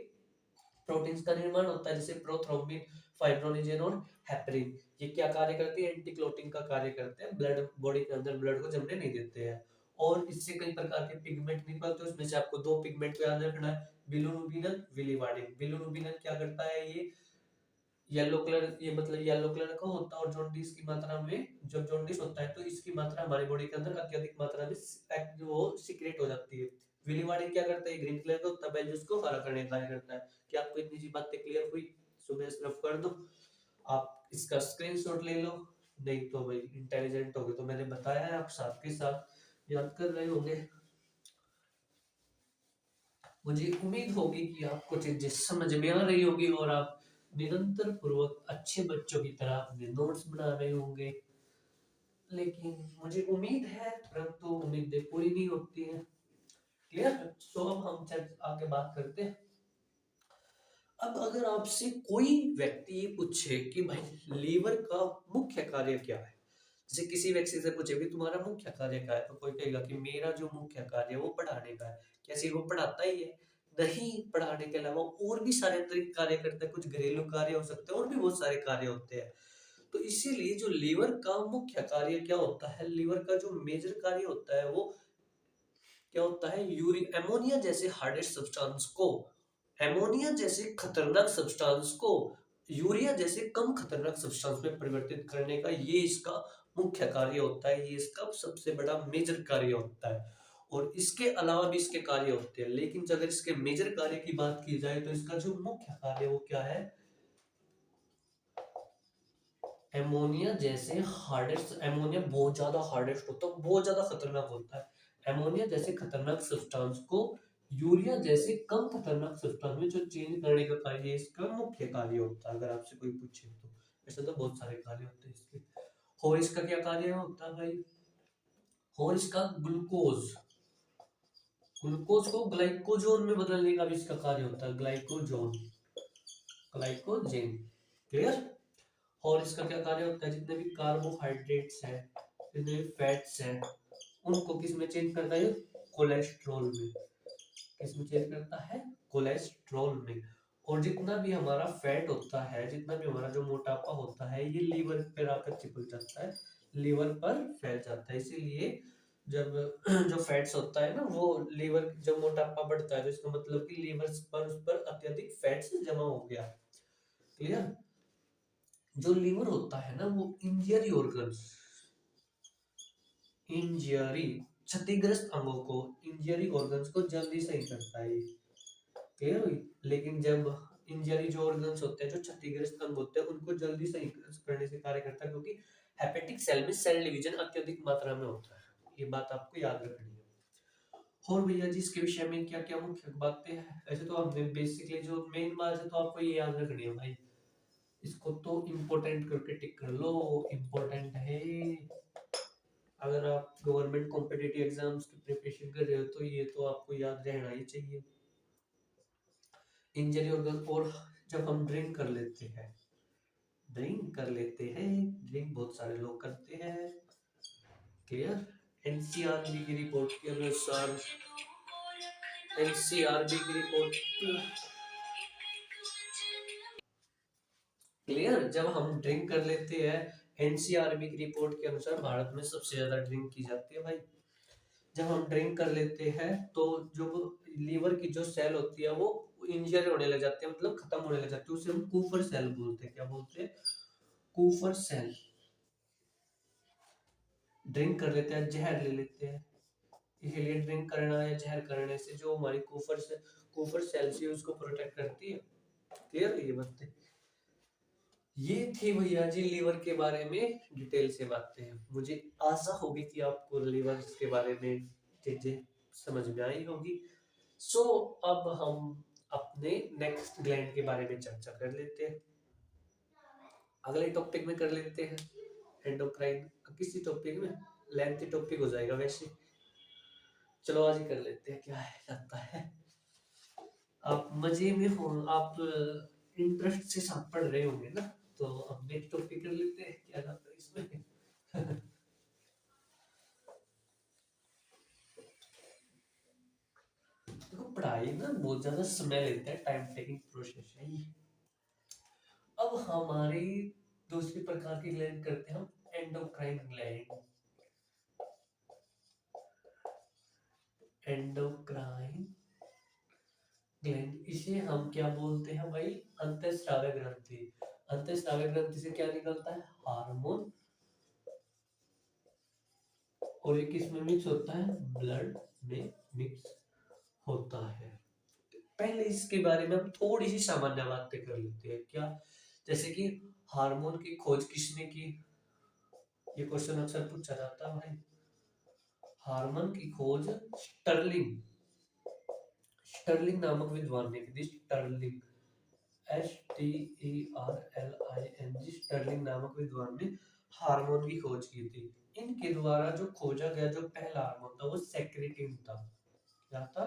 प्रोटीन्स का निर्माण होता है, जैसे प्रोथ्रोम्बिन, फाइब्रोनिजन और हेपरिन। ये क्या कार्य करती है? एंटी क्लोटिंग का कार्य करते हैं, ब्लड बॉडी के अंदर ब्लड को जमने नहीं देते हैं। और इससे कई प्रकार के पिगमेंट निकलते हैं, उसमें से आपको दो पिगमेंट को याद रखना है, बिलिरुबिनन, विलिवार्डिन। बिलिरुबिनन क्या करता है? ये येलो कलर, ये मतलब येलो कलर का होता है, और जॉन्डिस की मात्रा में, जब जॉन्डिस होता है तो इसकी मात्रा हमारी बॉडी के अंदर अत्यधिक मात्रा में वो सीक्रेट हो जाती है। विलीवाड़ी क्या करता है? ग्रीन कलर का होता है, बेल जिसको हरा करने का कार्य करता है। क्या आपको इतनी सी बातें क्लियर हुई? सुबह सिर्फ कर दो, आप इसका स्क्रीनशॉट ले लो। नहीं तो भाई इंटेलिजेंट हो गए, तो मैंने बताया है, आप साथ के साथ याद कर रहे होंगे। मुझे उम्मीद होगी कि आपको चीजें समझ में आ रही होगी और आप निरंतर पूर्वक अच्छे बच्चों की तरह अपने नोट्स बना रहे होंगे। लेकिन मुझे उम्मीद है, परंतु उम्मीदें पूरी नहीं होती हैं। क्लियर। सो अब हम आगे बात करते हैं। अब अगर आपसे कोई व्यक्ति ये पूछे कि भाई लीवर का मुख्य कार्य क्या है, जैसे किसी व्यक्ति से पूछे भी तुम्हारा मुख्य कार्य क्या है, तो कोई कहेगा कि मेरा जो मुख्य कार्य है वो पढ़ाने का है। क्या सिर्फ वो पढ़ाता ही है? नहीं, पढ़ाने के अलावा और भी सारे अतिरिक्त कार्य करता है, कुछ घरेलू कार्य हो सकते हैं और भी बहुत सारे कार्य होते हैं। तो इसीलिए जो लीवर का मुख्य कार्य क्या होता है, लीवर का जो मेजर कार्य होता है वो क्या होता है? यूरिक एमोनिया जैसे हार्डेस्ट सब्सटेंस को, एमोनिया जैसे खतरनाक सब्सटेंस को यूरिया जैसे कम खतरनाक सब्सटेंस में परिवर्तित करने का ये इसका मुख्य कार्य होता है, ये इसका सबसे बड़ा मेजर कार्य होता है। और इसके अलावा भी इसके कार्य होते हैं, लेकिन अगर इसके मेजर कार्य की बात की जाए तो इसका जो मुख्य कार्य वो क्या है? एमोनिया जैसे हार्डेस्ट, एमोनिया बहुत ज्यादा हार्डेस्ट होता है, बहुत ज्यादा खतरनाक होता है। एमोनिया जैसे खतरनाक सब्सटेंस को यूरिया जैसे कम खतरनाक सब्सटेंस में जो चेंज करने का कार्य इसका मुख्य कार्य होता है, अगर आपसे कोई पूछे तो। ऐसे तो बहुत सारे कार्य होते हैं इसके। और इसका क्या कार्य होता है भाई? और इसका ग्लूकोज, ग्लूकोज को ग्लाइकोजोन में बदलने का भी इसका कार्य होता है, ग्लाइकोजोन, ग्लाइकोजेन। क्लियर। और इसका क्या कार्य होता है? जितने भी कार्बोहाइड्रेट्स हैं, जितने भी फैट्स हैं, उनको किस में चेंज करता है? कोलेस्ट्रॉल में। किस में चेंज करता है? कोलेस्ट्रॉल में। और जितना भी हमारा फैट होता है, जितना भी हमारा जो मोटापा होता है, ये लीवर पर आकर चिपक जाता है, लीवर पर फैल जाता है। इसीलिए जब जो फैट्स होता है ना, वो लीवर, जब मोटापा बढ़ता है तो इसका मतलब कि लीवर पर उस पर अत्यधिक फैट्स जमा हो गया। क्लियर। जो लीवर होता है ना, वो इंजरी ऑर्गन, इंजरी क्षतिग्रस्त अंगों को, इंजरी ऑर्गन्स को जल्दी सही करता है ये। क्लियर हुई? लेकिन जब इंजरी जो ऑर्गन्स होते हैं, जो क्षतिग्रस्त अंग होते हैं, उनको जल्दी सही करने से कार्य करता है, क्योंकि हेपेटिक सेल में सेल डिवीजन अत्यधिक मात्रा में होता है। ये बात आपको याद रखनी है। और भैया जी इसके विषय में क्या क्या मुख्य बातें हैं? ऐसे तो हमने बेसिकली जो मेन बात है तो आपको ये याद रखनी है भाई, इसको तो इम्पोर्टेंट करके टिक कर लो, इम्पोर्टेंट है। अगर आप गवर्नमेंट कॉम्पिटिटिव एग्जाम्स की प्रिपरेशन कर रहे हो तो ये तो आपको याद रहना ही चाहिए। Injury organ. और जब हम ड्रिंक कर लेते हैं, ड्रिंक बहुत सारे लोग करते हैं। क्लियर? एनसीआरबी की रिपोर्ट के अनुसार, एनसीआरबी की रिपोर्ट, क्लियर, जब हम ड्रिंक कर लेते हैं, एनसीआरबी की रिपोर्ट के अनुसार भारत में सबसे ज्यादा ड्रिंक की जाती है भाई। जब हम ड्रिंक कर लेते हैं तो जो लीवर की जो सेल होती है वो इंजर होने लग जाती है, मतलब खत्म होने लग जाती है, उसे हम कूफर सेल बोलते हैं। क्या बोलते हैं? Kupffer cell. ड्रिंक कर लेते हैं, जहर ले लेते हैं, इसीलिए ड्रिंक करना या जहर करने से जो हमारी कूफर सेल से उसको प्रोटेक्ट करती है। क्लियर है ये बात? ये थी भैया जी लीवर के बारे में डिटेल से बातें। मुझे आशा होगी कि आपको लीवर के बारे में चीजें समझ में आई होगी। सो अब हम अपने नेक्स्ट ग्लैंड के बारे में चर्चा कर लेते हैं, अगले टॉपिक में कर लेते हैं एंडोक्राइन। किसी टॉपिक में लेंथी टॉपिक हो जाएगा वैसे, चलो आज ही कर लेते हैं, क्या है लगता है आप मजे में हो, आप इंटरेस्ट से साथ पढ़ रहे होंगे ना, तो अब नेक्स्ट टॉपिक कर लेते हैं, क्या लगता है इसमें? देखो पढ़ाई ना बहुत ज्यादा समय लेता है, टाइम टेकिंग प्रोसेस है ये। अब हमारी दूसरी प्रकार की ग्लैंड करते हैं हम, एंडोक्राइन ग्लैंड। एंडोक्राइन ग्लैंड, इसे हम क्या बोलते हैं भाई? अंतःस्रावी ग्रंथि। अंतःस्रावी ग्रंथि से क्या निकलता है? हार्मोन। और ये किस में मिक्स होता है? ब्लड में मिक्स होता है। पहले इसके बारे में हम थोड़ी सी सामान्य बातें कर लेते हैं, क्या? जैसे कि हार्मोन की खोज किसने की? ये क्वेश्चन अक्सर पूछा जाता है भाई। हार्मोन की खोज स्टर्लिंग, स्टर्लिंग नामक विद्वान ने की थी। स्टर्लिंग, STERLING, स्टर्लिंग नामक विद्वान ने हार्मोन की खोज की थी। इनके द्वारा जो खोजा गया जो पहला हार्मोन था वो सेक्रेटिन था। क्या था?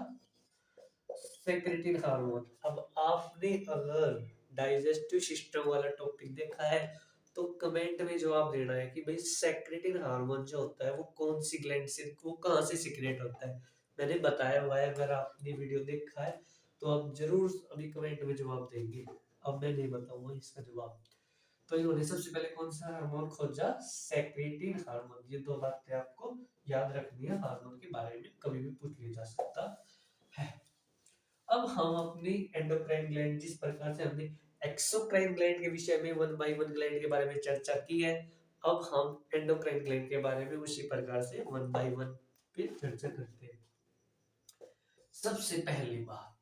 Secretin hormone. अब आपने अगर डाइजेस्टिव सिस्टम वाला टॉपिक देखा है तो कमेंट में जवाब देना है कि भाई सेक्रेटिन हार्मोन जो होता है वो कौन सी ग्लैंड से, वो कहाँ से सिक्रेट होता है। मैंने बताया हुआ है, अगर आपने वीडियो देखा है तो आप जरूर अभी कमेंट में जवाब देंगे। अब मैं नहीं बताऊंगा इसका जवाब। तो इन्होंने सबसे पहले कौन सा हार्मोन खोजा? Secretin hormone. ये दो बातें आपको याद रखनी है, हार्मोन के बारे में कभी भी पूछ लिया जा सकता है। अब हम अपनी एंडोक्राइन ग्लैंड, जिस प्रकार से हमने एक्सोक्राइन ग्लैंड के विषय में वन बाय वन ग्लैंड के बारे में चर्चा की है, अब हम एंडोक्राइन ग्लैंड के बारे में उसी प्रकार से वन बाय वन पे चर्चा करते हैं। सबसे पहली बात,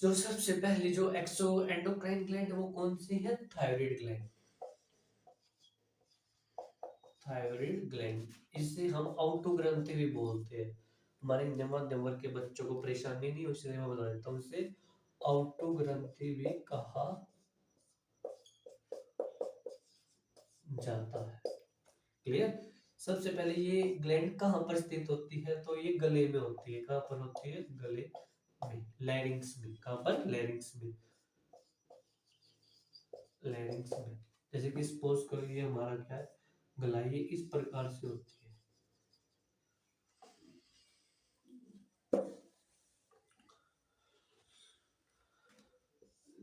जो सबसे पहली जो एक्सो एंडोक्राइन ग्लैंड वो कौन सी है? Thyroid gland. थायराइड ग्लैंड, इसे हम ऑटोग्रंथि भी बोलते हैं। हमारे नवजात के बच्चों को परेशानी नहीं हो, इसलिए मैं बता देता हूँ, इसे ऑटोग्रंथि भी कहा जाता है। क्लियर? सबसे पहले ये ग्लैंड कहाँ पर स्थित होती है? तो ये गले में होती है। कहाँ पर होती है? गले में, लैरिंग्स में। कहाँ पर? लैरिंग्स में, लैरिंग्स में। जैसे कि सपोज करो ये हमारा क्या है? गला, ये इस प्रकार से होती है।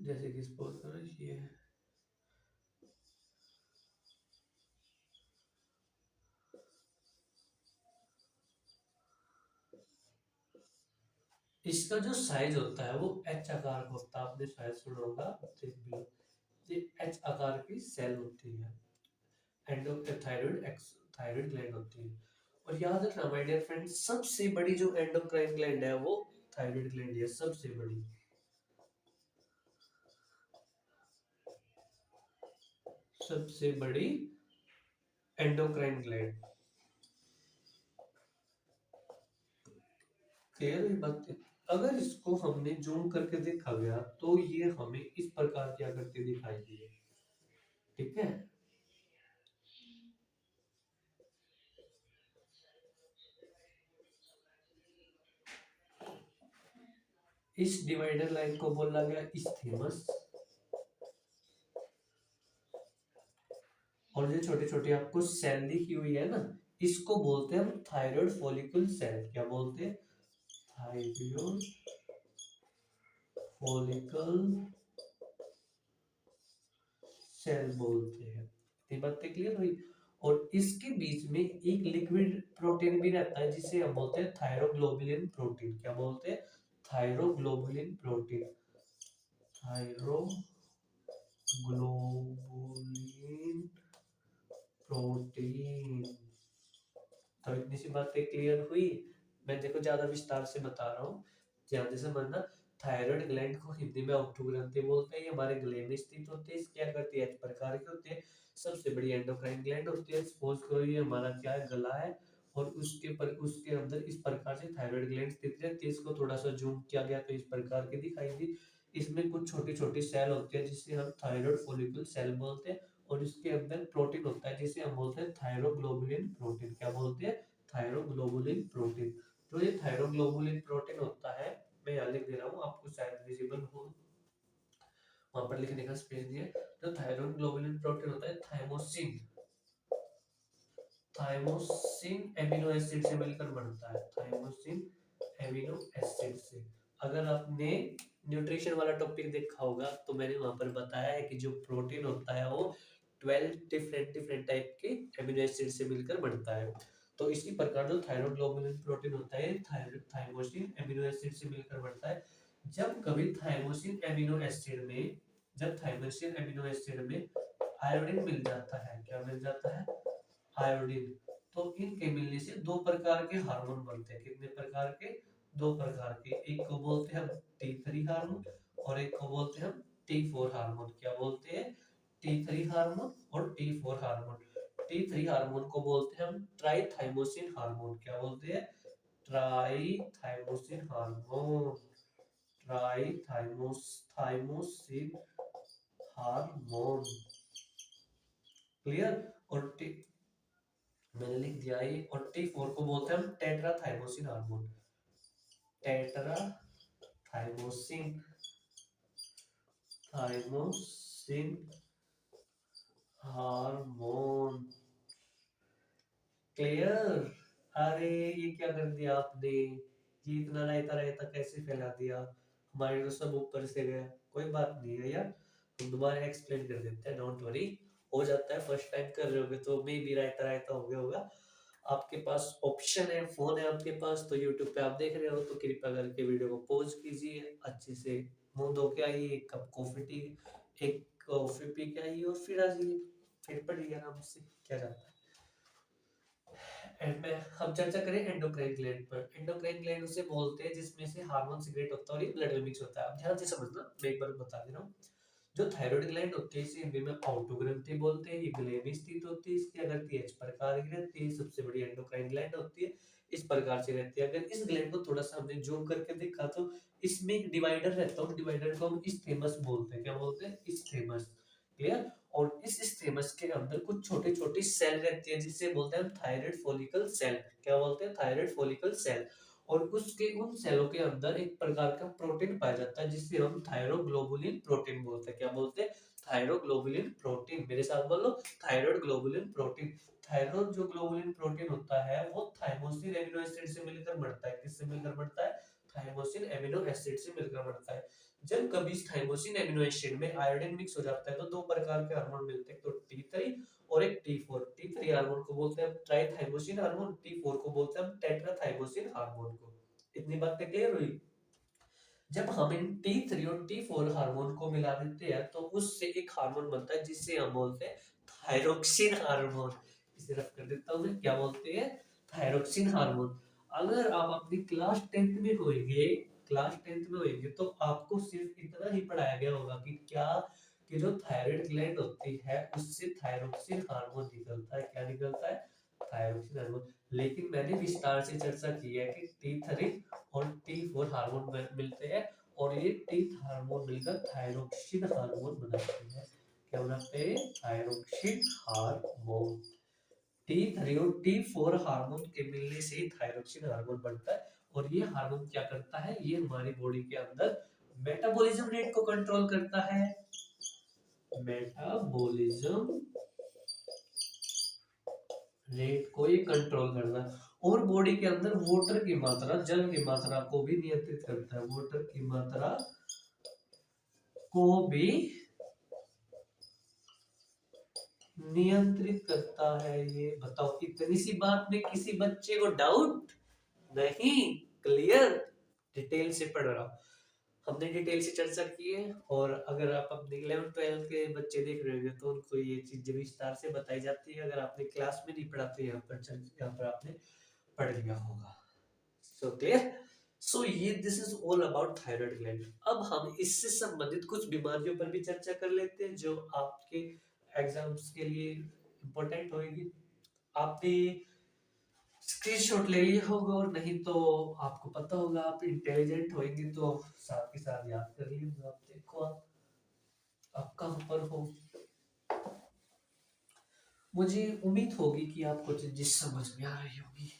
जैसे कि सपोज करो ये है, इसका जो साइज होता है वो एच आकार का होता है। आपने शायद सुना होगा, ये एच आकार की सेल होती है। एंडोथायराइड थायराइड ग्लैंड होती है। और याद रखना माय डियर फ्रेंड, सबसे बड़ी जो एंडोक्राइन ग्लैंड है वो थायराइड ग्लैंड है, सबसे बड़ी, सबसे बड़ी एंडोक्राइन ग्लैंड। क्लियर हुई बात है? अगर इसको हमने जूम करके देखा गया तो ये हमें इस प्रकार की आकृति दिखाई दी है, ठीक है। इस डिवाइडर लाइन को बोला गया इस्थेमस, और जो छोटे छोटे आपको सेल दिखी हुई है ना, इसको बोलते हैं हम थायराइड फॉलिकल सेल। क्या बोलते हैं? थायराइड फॉलिकल सेल बोलते हैं। ये बातें क्लियर हुई? और इसके बीच में एक लिक्विड प्रोटीन भी रहता है जिसे हम बोलते हैं थायरोग्लोबुलिन प्रोटीन। क्या बोलते हैं? Thyroglobulin protein, thyroglobulin protein. तो इतनी सी बातें क्लियर हुई। मैं देखो ज्यादा विस्तार से बता रहा हूँ, ध्यान से समझना। थायराइड ग्लैंड को हिंदी में ऑक्टोग्रंथि बोलते हैं। ये हमारे गले में स्थित होते हैं। इसकी आकृति एच प्रकार की होती है। सबसे बड़ी एंडोक्राइन ग्लैंड होती है। सपोज करो ये हमारा क्या है, गला है, और उसके अंदर इस प्रकार से थायराइड ग्लैंड स्थित रहती है। इसको थोड़ा सा जूम किया गया तो इस प्रकार की दिखाई दी। इसमें कुछ छोटी छोटी सेल होती है जिसे हम थायराइड फॉलिकल सेल बोलते हैं, और इसके अंदर प्रोटीन होता है जिसे हम बोलते हैं थायरोग्लोबुलिन प्रोटीन। क्या बोलते हैं? Thyroglobulin protein. तो ये थायरोग्लोबुलिन प्रोटीन होता है, मैं यहाँ लिख दे रहा हूँ, आपको शायद विजिबल हो, वहां पर लिखने का स्पेस दिया। तो थायरोग्लोबुलिन प्रोटीन होता है थाइमोसिन, थाइमोसिन एमिनो एसिड से मिलकर बनता है, थाइमोसिन एमिनो एसिड से। अगर आपने न्यूट्रिशन वाला टॉपिक देखा होगा तो मैंने वहां पर बताया है कि जो प्रोटीन होता है वो 12 डिफरेंट डिफरेंट टाइप के एमिनो एसिड से मिलकर बनता है। तो इसी प्रकार जो थायरोग्लोबुलिन प्रोटीन होता है थाइमोसिन एमिनो एसिड से मिलकर बनता है। जब कभी थाइमोसिन एमिनो एसिड में, जब थाइमोसिन एमिनो एसिड में आयोडीन मिल जाता है, क्या मिल जाता है? आयोडीन। तो इनके मिलने से दो प्रकार के हार्मोन बनते हैं। कितने प्रकार के? दो प्रकार के। एक को बोलते हैं हम T3 हार्मोन, और एक को बोलते हैं हम T4 हार्मोन। क्या बोलते हैं? T3 हार्मोन और T4 हार्मोन। T3 हार्मोन को बोलते हैं हम ट्राइथाइमोसिन हार्मोन। क्या बोलते हैं? ट्राइथाइमोसिन हार्मोन, ट्राइथाइमोसिन हार्मोन। क्लियर? और मैंने लिख दिया है। और T4 को बोलते हैं हम टेट्राथाइमोसिन हार्मोन, टेट्राथाइमोसिन थाइमोसिन हार्मोन। क्लियर? अरे ये क्या कर दिया आपने, ये इतना रायता रायता कैसे फैला दिया, हमारे तो सब ऊपर से गया। कोई बात नहीं है यार, हम दोबारा एक्सप्लेन कर देते हैं, डोंट वरी। हो जाता है, फर्स्ट टाइम कर रहे होगे तो मे भी रायता रायता हो गया होगा। आपके पास ऑप्शन है, फोन है आपके पास, तो यूट्यूब पे आप देख रहे हो तो कृपया करके वीडियो को पॉज कीजिए, अच्छे से मुंह धो के आइए, एक कप कॉफी पी के आइए, और फिर आ जाइए, फिर पढ़िए आराम से, क्या जाता है। एंड में हम चर्चा करें एंडोक्राइन ग्लैंड पर। एंडोक्राइन ग्लैंड उसे बोलते हैं जिसमें से हार्मोन सीक्रेट होता है और ये ब्लड में मिक्स होता है। अब ध्यान से समझना, मैं एक बार बता दे रहा हूँ। जो थायराइड ग्लैंड होती है इसे हिंदी में ऑटोग्रंथि बोलते हैं। ये गले में स्थित होती है। इसकी आकृति एच प्रकार की रहती है। सबसे बड़ी एंडोक्राइन ग्लैंड होती है, इस प्रकार से रहती है। अगर इस ग्लैंड को थोड़ा सा हमने जूम करके देखा तो इसमें एक डिवाइडर रहता है, उस डिवाइडर को हम इस्थेमस बोलते हैं। क्या बोलते हैं? इस्थेमस। क्लियर? और इस स्टेमस के अंदर कुछ छोटे छोटे सेल रहती है जिसे बोलते हैं थायराइड फॉलिकल सेल। क्या बोलते हैं? Thyroid follicle cell. और उसके उन सेलों के अंदर एक प्रकार का प्रोटीन पाया जाता है जिसे हम थायरोग्लोबुलिन प्रोटीन बोलते हैं। क्या बोलते हैं? Thyroglobulin protein. मेरे साथ बोलो, थायराइड ग्लोबुलिन प्रोटीन। थायराइड जो ग्लोबुलिन प्रोटीन होता है वो थाइमोसिन एमिनो एसिड से मिलकर बनता है। किससे मिलकर बनता है? थाइमोसिन एमिनो एसिड से मिलकर बनता है। जब कभी थाइमोसिन एमिनो एसिड में आयोडीन मिक्स हो जाता है तो दो प्रकार के हार्मोन मिलते हैं, तो T3 और एक T4। T3 हार्मोन को बोलते हैं ट्राइथाइमोसिन हार्मोन, T4 को बोलते हैं टेट्राथाइमोसिन हार्मोन को। इतनी बातें क्लियर हुई? जब हम इन T3 और T4 हार्मोन को मिला देते हैं तो उससे एक हार्मोन बनता है जिसे हम बोलते हैं थायरोक्सिन हार्मोन। इसे रफ कर देता हूँ मैं, क्या बोलते हैं, थायरोक्सिन हार्मोन। अगर आप अपनी क्लास 10th में होंगे तो आपको सिर्फ इतना ही पढ़ाया गया होगा कि क्या, कि जो थायराइड ग्लैंड होती है उससे थायरोक्सिन हार्मोन निकलता है। क्या निकलता है? Thyroxine hormone. लेकिन मैंने विस्तार से चर्चा की है कि T3 और T4 हार्मोन मिलते हैं, और ये टी हार्मोन मिलकर थायरोक्सिन हार्मोन बनाते हैं। क्या बनाते हैं? Thyroxine hormone. T3 और T4 हार्मोन के मिलने से ही थायरोक्सिन हार्मोन बनता है। और ये हार्मोन क्या करता है? ये हमारी बॉडी के अंदर मेटाबॉलिज्म रेट को कंट्रोल करता है। मेटाबॉलिज्म रेट को ये कंट्रोल करता है, और बॉडी के अंदर वाटर की मात्रा, जल की मात्रा को भी नियंत्रित करता है। वाटर की मात्रा को भी नियंत्रित करता है। ये बताओ, इतनी सी बात में किसी बच्चे को डाउट नहीं? क्लियर? डिटेल से पढ़ रहा हूँ, हमने डिटेल से चर्चा की है। और अगर आप अपने 11th 12th के बच्चे देख रहे होंगे तो उनको ये चीजें विस्तार से बताई जाती है। अगर आपने क्लास में नहीं पढ़ा तो यहाँ पर आपने पढ़ लिया होगा। सो क्लियर? सो ये this is all about thyroid gland. अब हम इससे संबंधित कुछ बीमारियों पर भी चर्चा कर लेते हैं जो आपके एग्जाम्स के लिए इम्पोर्टेंट होगी। आपने स्क्रीनशॉट ले लिया होगा, और नहीं तो आपको पता होगा, आप इंटेलिजेंट होंगे तो साथ के साथ याद कर लीजिए। आप देखो, आप कहाँ पर हो। मुझे उम्मीद होगी कि आपको चीजें समझ में आ रही होगी।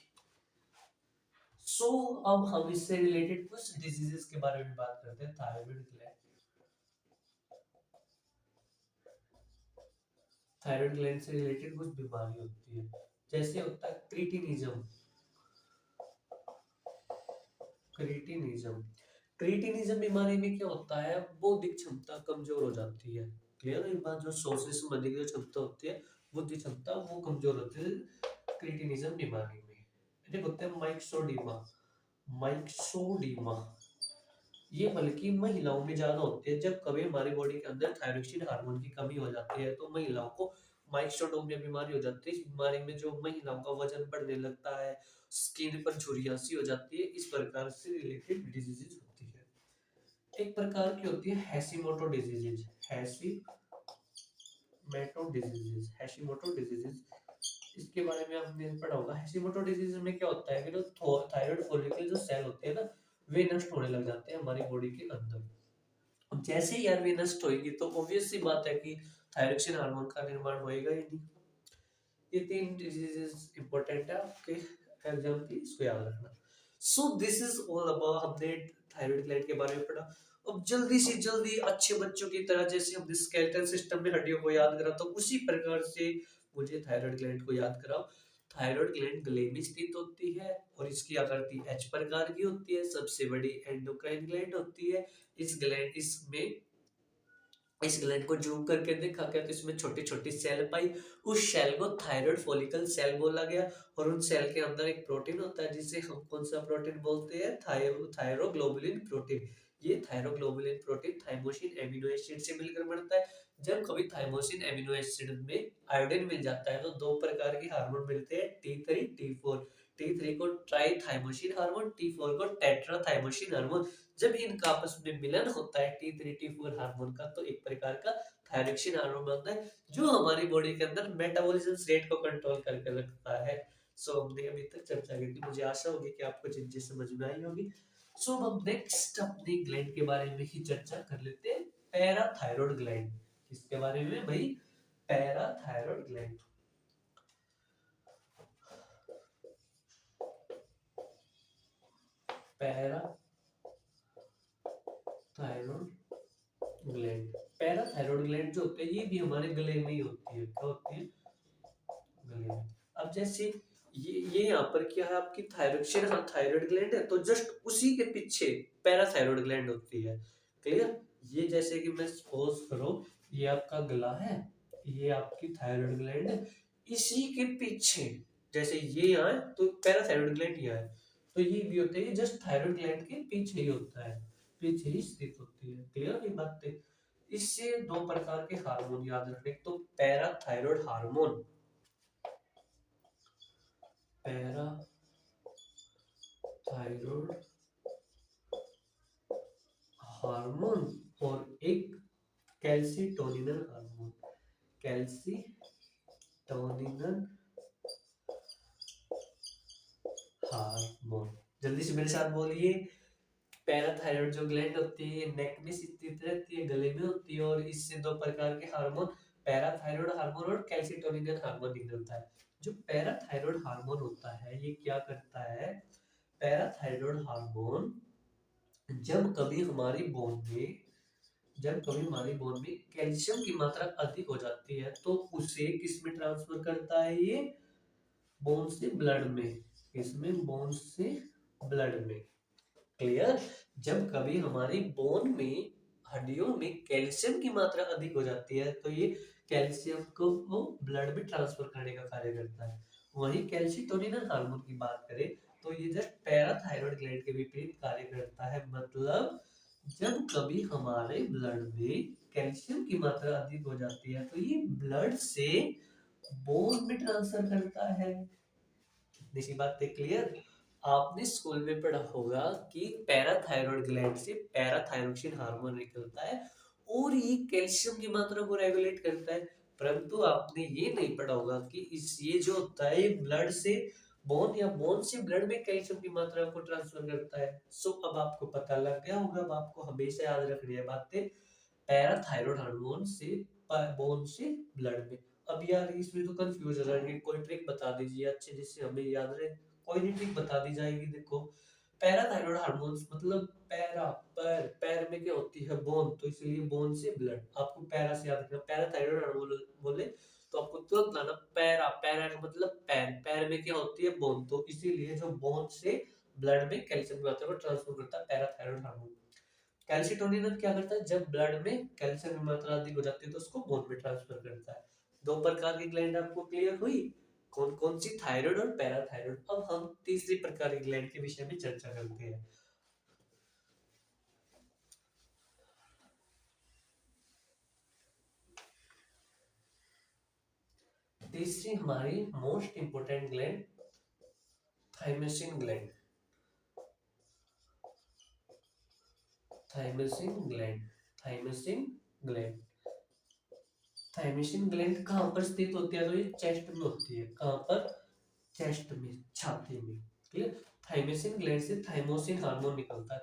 सो अब हम इससे रिलेटेड कुछ डिजीजेस के बारे में बात करते हैं। थायराइड ग्लैंड से रिलेटेड कुछ बीमारी होती है, जैसे होता है क्रिटिनिज्म। क्रिटिनिज्म क्रिटिनिज्म बीमारी में क्या होता है? बौद्धिक क्षमता कमजोर हो जाती है। क्लियर? एक बात, जो सोचने समझने की जो क्षमता होती है, बुद्धि क्षमता, वो कमजोर होती है क्रिटिनिज्म बीमारी में। ये होते हैं माइक्सोडीमा। माइक्सोडीमा ये बल्कि महिलाओं में ज्यादा होते हैं। जब कभी हमारी बॉडी के अंदर थायरोक्सिन हार्मोन की कमी हो जाती है तो महिलाओं को माइक्सोडोमिया बीमारी हो जाती है। इस बीमारी में जो महिलाओं का वजन बढ़ने लगता है, स्किन पर झुर्रियां सी हो जाती है, इस प्रकार से रिलेटेड डिजीजेज होती है। एक प्रकार की होती है हैशिमोटो डिजीजेज। हैशिमोटो डिजीजेज, इसके बारे में आपने पढ़ा होगा। हैशिमोटो डिजीज में क्या होता है कि जो थायराइड फॉलिकल जो सेल होते हैं ना, वे नष्ट होने लग जाते हैं हमारी बॉडी के अंदर। अब जैसे ही यार वे नष्ट होएगी तो ऑब्वियस सी बात है कि थायरोक्सिन हार्मोन का निर्माण होएगा ही नहीं। ये 3 डिजीजेस इंपॉर्टेंट है आपके एग्जाम के लिए, इसको याद रखना। So this is all about, हमने थायराइड ग्लैंड के बारे में पढ़ा। अब जल्दी से जल्दी अच्छे बच्चों की तरह, जैसे हमने स्केलेटल सिस्टम में हड्डियों को याद करा, तो उसी प्रकार से मुझे थायराइड ग्लैंड को याद कराओ। थायराइड ग्लैंड गले में स्थित होती है और इसकी आकृति एच प्रकार की होती है। सबसे बड़ी एंडोक्राइन ग्लैंड होती है। इस ग्लैंड को जूम करके देखा गया तो इसमें छोटी छोटी सेल पाई। उस सेल को थायराइड फॉलिकल सेल बोला गया, और उन सेल के अंदर एक प्रोटीन होता है जिसे हम कौन सा प्रोटीन बोलते हैं? Thyroglobulin protein. ये thyroglobulin protein tyrosine amino acid से मिलकर बनता है। जब कभी थाइमोसिन एमिनो एसिड में आयोडीन मिल जाता है तो दो प्रकार के हार्मोन मिलते हैं, T3 T4। T3 को ट्राई थाइमोसिन हार्मोन, T4 को टेट्रा थाइमोसिन हार्मोन। जब इनका आपस में मिलन होता है T3 T4 हार्मोन का, तो एक प्रकार का थायरोक्सिन हार्मोन बनता है जो हमारी बॉडी के अंदर मेटाबॉलिज्म रेट को कंट्रोल करके रखता है। सो हमने अभी तक चर्चा की थी, मुझे आशा होगी कि आपको चीजें समझ में आई होगी। सो हम नेक्स्ट अपनी ग्लैंड के बारे में ही चर्चा कर लेते हैं, पैराथायरॉयड ग्लैंड। किसके बारे में भाई? Parathyroid gland. Parathyroid gland. Parathyroid gland जो होते हैं ये भी हमारे गले में ही होती है। क्या होती है? गले में। अब जैसे ये यहाँ पर क्या है आपकी थायरोक्सिन, हाँ थायराइड ग्लैंड है, तो जस्ट उसी के पीछे पैराथायरॉयड ग्लैंड होती है। क्लियर? ये जैसे कि मैं सपोज करो, ये आपका गला है, ये आपकी थायराइड ग्लैंड है, इसी के पीछे जैसे ये यहाँ है तो पैराथायरॉयड ग्लैंड यहाँ है, तो ये भी होते हैं जस्ट थायराइड ग्लैंड के पीछे ही होता है, पीछे ही स्थित होती है। क्लियर ये बात? इससे दो प्रकार के हार्मोन याद रखने, तो पैराथायरॉयड हार्मोन पैराथायरॉयड हार्मोन और एक कैल्सिटोनिन हार्मोन। कैल्सिटोनिन हार्मोन, जल्दी से मेरे साथ बोलिए। पैराथायरॉयड जो ग्लैंड होती है नेक में स्थित रहती है, गले में होती है, और इससे दो प्रकार के हार्मोन पैराथायरॉयड हार्मोन और कैल्सिटोनिन हार्मोन निकलता है। जो पैराथायरॉयड हार्मोन होता है ये क्या करता है, पैराथायरॉयड हार्मोन जब कभी हमारी बोन में कैल्शियम की मात्रा अधिक हो जाती है तो उसे किस में ट्रांसफर करता है, ये बोन से ब्लड में। इसमें बोन से ब्लड में। क्लियर। जब कभी हमारी बोन में, हड्डियों में कैल्शियम की मात्रा अधिक हो जाती है तो ये कैल्शियम को वो ब्लड में ट्रांसफर करने का कार्य करता है। वहीं कैल्शिटोनिन हार्मोन की बात करें तो ये जस्ट पैराथायरॉयड ग्लैंड के विपरीत कार्य करता है। मतलब जब कभी हमारे ब्लड में कैल्शियम की मात्रा अधिक हो जाती है तो ये ब्लड से बोन में ट्रांसफर करता है। इसी बात पे क्लियर। आपने स्कूल में पढ़ा होगा कि पैराथायरॉयड ग्लैंड से पैराथायरोक्सिन हार्मोन निकलता है और ये कैल्शियम की मात्रा को रेगुलेट करता है। परंतु आपने ये नहीं पढ़ा होगा कि इस ये जो होता है ब्लड से बोन या बोन से ब्लड में कैल्शियम की मात्रा को ट्रांसफर करता है। सो अब आपको पता लग गया होगा। अब आपको हमेशा याद रखनी है बातें, पैराथायरॉयड हार्मोन से बोन से ब्लड में। अब यार इसमें तो कंफ्यूज हो जाएंगे, कोई ट्रिक बता दीजिए अच्छे जिससे हमें याद रहे। कोई नहीं, ट्रिक बता दी जाएगी। देखो पैराथायरॉयड हार्मोन्स मतलब पैरा, पैर में क्या होती है, बोन, तो इसलिए बोन से ब्लड। आपको पैरा से याद रखना। पैराथायरॉयड हार्मोन बोले तो आपको तुरंत लाना पैरा। पैरा का मतलब पैर, पैर में क्या होती है, बोन, तो इसीलिए जो बोन से ब्लड में कैल्शियम की मात्रा को ट्रांसफर करता है पैराथायरॉयड हार्मोन। कैल्सिटोनिन क्या करता है, जब ब्लड में कैल्शियम की मात्रा अधिक हो जाती है तो उसको बोन में ट्रांसफर करता है। दो प्रकार की ग्लैंड आपको क्लियर हुई, कौन कौन सी, थायराइड और पैराथायराइड। अब हम तीसरी प्रकार की ग्लैंड के विषय में चर्चा करते हैं। तीसरी हमारी most important gland thymus gland. Thymus gland, thymus gland. Thymus gland कहाँ पर स्थित होती है, तो ये चेस्ट में होती है। कहाँ पर, चेस्ट में, छाती में। क्लियर। थाइमसिन ग्लैंड से थाइमोसिन हार्मोन निकलता है।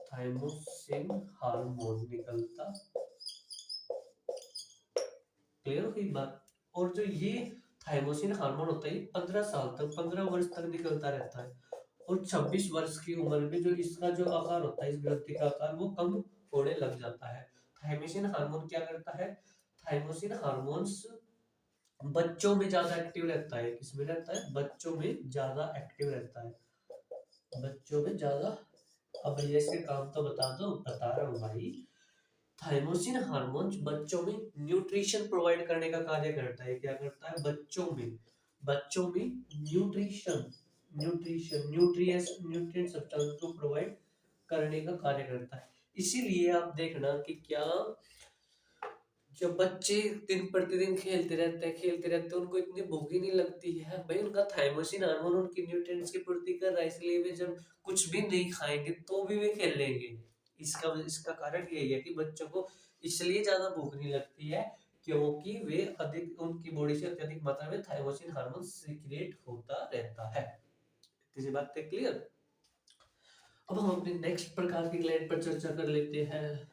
थाइमोसिन हार्मोन निकलता। क्लियर हो गई बात। और जो ये थाइमोसिन हार्मोन होता है ये 15 साल तक, 15 वर्ष तक निकलता रहता है। और 26 वर्ष की उम्र में जो इसका जो आकार होता है, इस ग्रंथि का आकार वो कम होने लग जाता है। थाइमोसिन हार्मोन क्या करता है, थाइमोसिन हार्मोन्स बच्चों में ज्यादा एक्टिव रहता है। किसमें रहता है, बच्चों में ज्यादा एक्टिव रहता है। बच्चों में ज्यादा। अब भैया इसके काम तो बता दो, बता रहा हूँ भाई। थाइमोसिन हार्मोन बच्चों में न्यूट्रिशन प्रोवाइड करने का कार्य करता है। क्या करता है, बच्चों में न्यूट्रिशन, न्यूट्रिएंट्स, न्यूट्रिएंट सब्सटेंस को प्रोवाइड करने का कार्य करता है। इसीलिए आप देखना कि क्या, जब बच्चे दिन प्रतिदिन खेलते रहते हैं, उनको इतनी भूख ही नहीं लगती है भाई। उनका थाइमोसिन हार्मोन उनकी न्यूट्रिएंट्स की पूर्ति कर रहा है, इसलिए वे जब कुछ भी नहीं खाएंगे तो भी वे खेल लेंगे। इसका कारण यही है कि बच्चों को इसलिए ज्यादा भूख नहीं लगती है क्योंकि वे अधिक, उनकी बॉडी से अत्यधिक मात्रा में थाइमोसिन हार्मोन सीक्रेट होता रहता है। तीसरी बात है क्लियर। अब हम अपने नेक्स्ट प्रकार की ग्लैंड पर चर्चा कर लेते हैं।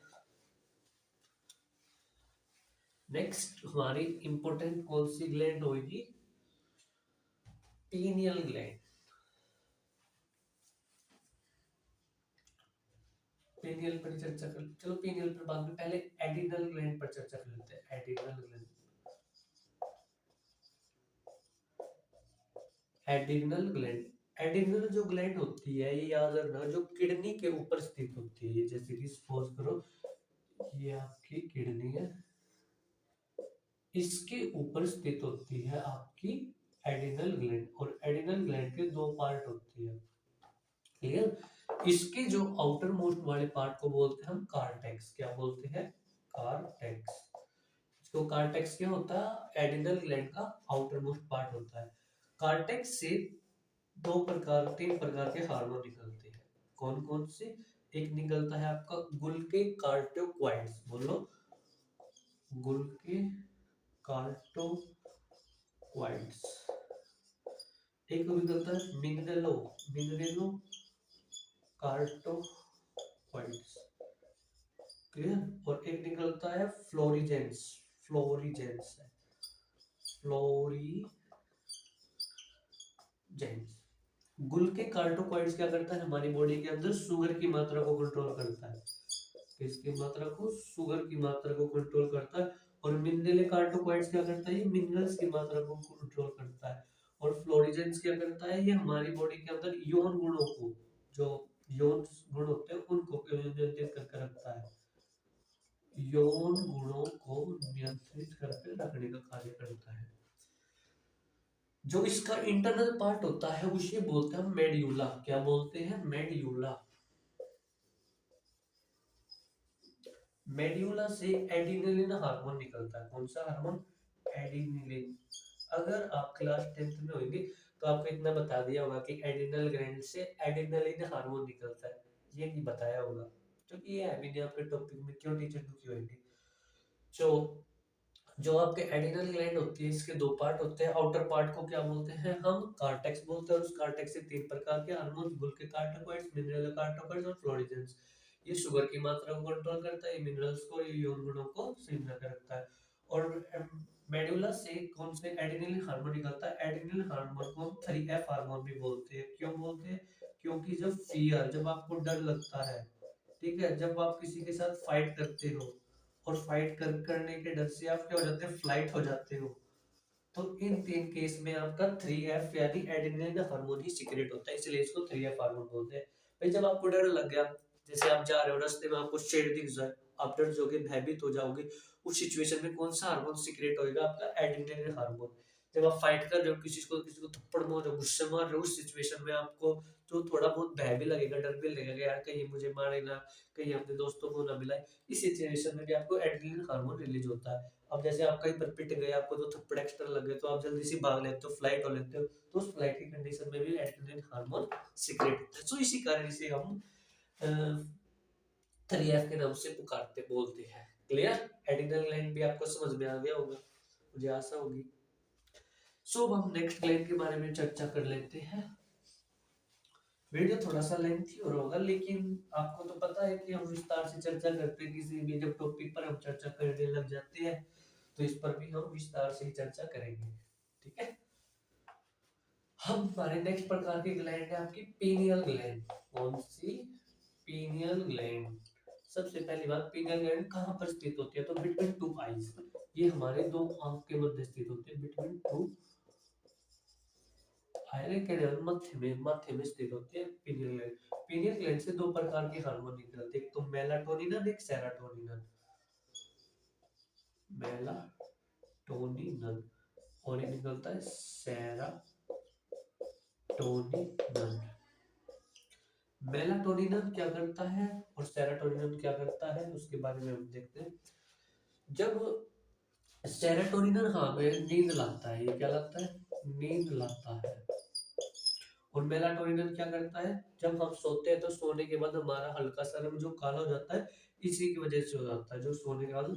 नेक्स्ट हमारी इंपॉर्टेंट कौन सी ग्लैंड होगी, पीनियल ग्लैंड। पीनियल पर चर्चा कर, चलो पीनियल पर बाद में, पहले एडिनल ग्लैंड पर चर्चा कर लेते हैं। Adrenal gland, adrenal gland. Adrenal जो ग्लैंड होती है ये याद रखना जो किडनी के ऊपर स्थित होती है। जैसे कि सपोज करो ये आपकी किडनी है, इसके ऊपर स्थित होती है आपकी एडिनल ग्लैंड। और एडिनल ग्लैंड के दो पार्ट होती है। क्लियर। इसके जो आउटर मोस्ट वाले पार्ट को बोलते हैं हम कार्टेक्स। क्या बोलते हैं, कार्टेक्स। इसको कार्टेक्स क्या होता है, एडिनल ग्लैंड का आउटर मोस्ट पार्ट होता है। कार्टेक्स से तीन प्रकार के हार्मोन निकलते हैं। कौन कौन से? एक निकलता है आपका गुल्के कार्टोक्वाइड्स, बोलो, गुल्के कार्टोक्वाइड्स। एक निकलता है मिनरेलो कार्टोक्वाइड्स, क्लियर। और एक निकलता है फ्लोरीजेंस, फ्लोरीजेंस है, फ्लोरीजेंस। गुल के कार्टोकॉइड्स क्या करता है, हमारी बॉडी के अंदर शुगर की मात्रा को कंट्रोल करता है, किसकी मात्रा को? शुगर की मात्रा को कंट्रोल करता है। और मिनरल कार्टोकॉइड्स क्या करता है, ये मिनरल्स की मात्रा को कंट्रोल करता है। और फ्लोरिजेंस क्या करता है, ये हमारी बॉडी के अंदर यौन गुणों को, जो यौन गुण होते हैं उनको नियंत्रित करके रखता है, यौन गुणों को नियंत्रित करके रखने का कार्य करता है। जो इसका इंटरनल पार्ट होता है उसे बोलते हैं मेड्यूला। क्या बोलते हैं? मेड्यूला। मेड्यूला से एडिनिलिन हार्मोन निकलता है। कौन सा हार्मोन? एडिनिलिन। अगर आप क्लास 10th में होंगे तो आपको इतना बता दिया होगा कि एडिनल ग्लैंड से एडिनिलिन हार्मोन निकलता है, ये नहीं बताया होगा क्योंकि ये है भी नहीं आपके टॉपिक में, क्यों टीचर दुखी होंगे। जो जो आपके एडिनल ग्लैंड होती है, इसके दो पार्ट होते हैं। आउटर पार्ट को क्या बोलते हैं हम? कार्टेक्स बोलते हैं। और उस कार्टेक्स से तीन प्रकार के हार्मोन, गुल्के कार्टोकॉइड्स, मिनरल कार्टोकॉइड्स और फ्लोरिजेंस। ये शुगर की मात्रा को कंट्रोल करता है, मिनरल्स को, ये यौन गुणों को सही बना रखता है। और मेडुला से कौन से एडिनिलिन हार्मोन निकलता है? एडिनिलिन हार्मोन को हम 3F हार्मोन भी बोलते हैं। क्यों बोलते हैं? क्योंकि जब फियर, जब आपको डर लगता है, ठीक है, जब आप किसी के साथ फाइट करते हो और करने के डर से आप क्या हो जाते हैं, फ्लाइट हो जाते हो, तो इन तीन केस में आपका 3F यानी एड्रेनलिन हार्मोन ही सीक्रेट होता है, इसलिए इसको 3F हार्मोन बोलते हैं। भाई जब आपको डर लग गया, जैसे आप जा रहे हो रास्ते में आपको शेर दिख जाए, आप डर जाओगे, भयभीत हो जाओगे, उस सिचुएशन में कौन सा हार्मोन सीक्रेट होगा? आपका एड्रेनलिन हार्मोन। जब आप फाइट कर रहे हो, किसी को थप्पड़ मार रहे हो, गुस्से मार रहे हो, उस सिचुएशन में आपको तो थोड़ा बहुत भय भी लगेगा, डर भी लगेगा, यार कहीं मुझे मारे ना, कहीं अपने दोस्तों को ना मिलाए। इस सिचुएशन में भी आपको एड्रेनलिन हार्मोन रिलीज होता है। अब जैसे आप कहीं पर पिट गए, आपको तो थप्पड़ एक्स्ट्रा लग गए, तो आप जल्दी से भाग लेते हो, फ्लाइट हो लेते हो, तो उस फ्लाइट की कंडीशन में भी एड्रेनलिन हार्मोन सीक्रेट होता है। सो इसी कारण इसे हम 3F के नाम से पुकारते बोलते हैं। क्लियर? एड्रेनल ग्लैंड भी आपको समझ में आ गया होगा, मुझे आशा होगी। सो अब हम नेक्स्ट ग्लैंड के बारे में चर्चा कर लेते हैं। वीडियो थोड़ा सा लेंथी हो रहा होगा, लेकिन आपको तो पता है कि हम विस्तार से चर्चा करते हैं, किसी भी जब टॉपिक पर हम चर्चा करने लग जाते हैं तो इस पर भी हम विस्तार से चर्चा करेंगे, ठीक है। हम हमारे नेक्स्ट प्रकार की ग्लैंड है आपकी पीनियल ग्लैंड। कौन सी? Pineal gland. सबसे पहली बात, पीनियल ग्लैंड कहाँ पर स्थित होती है? तो बिटवीन टू आईज, ये हमारे दो आंख के मध्य स्थित होती है, बिटवीन टू आईज के माथे में स्थित होती है पीनियल ग्लैंड। पीनियल ग्लैंड से दो प्रकार के हार्मोन निकलते हैं, एक तो मेलाटोनिन, एक सेरोटोनिन। मेलाटोनिन और एक निकलता है सेरोटोनिन। मेलाटोनिन क्या करता है और सेरोटोनिन क्या करता है, उसके बारे में हम देखते हैं। जब सेरोटोनिन हमें नींद लाता है, ये क्या लाता है? नींद लाता है। और मेलाटोनिन क्या करता है? जब हम सोते हैं तो सोने के बाद हमारा हल्का सा रंग जो काला हो जाता है, इसी की वजह से हो जाता है, जो सोने के बाद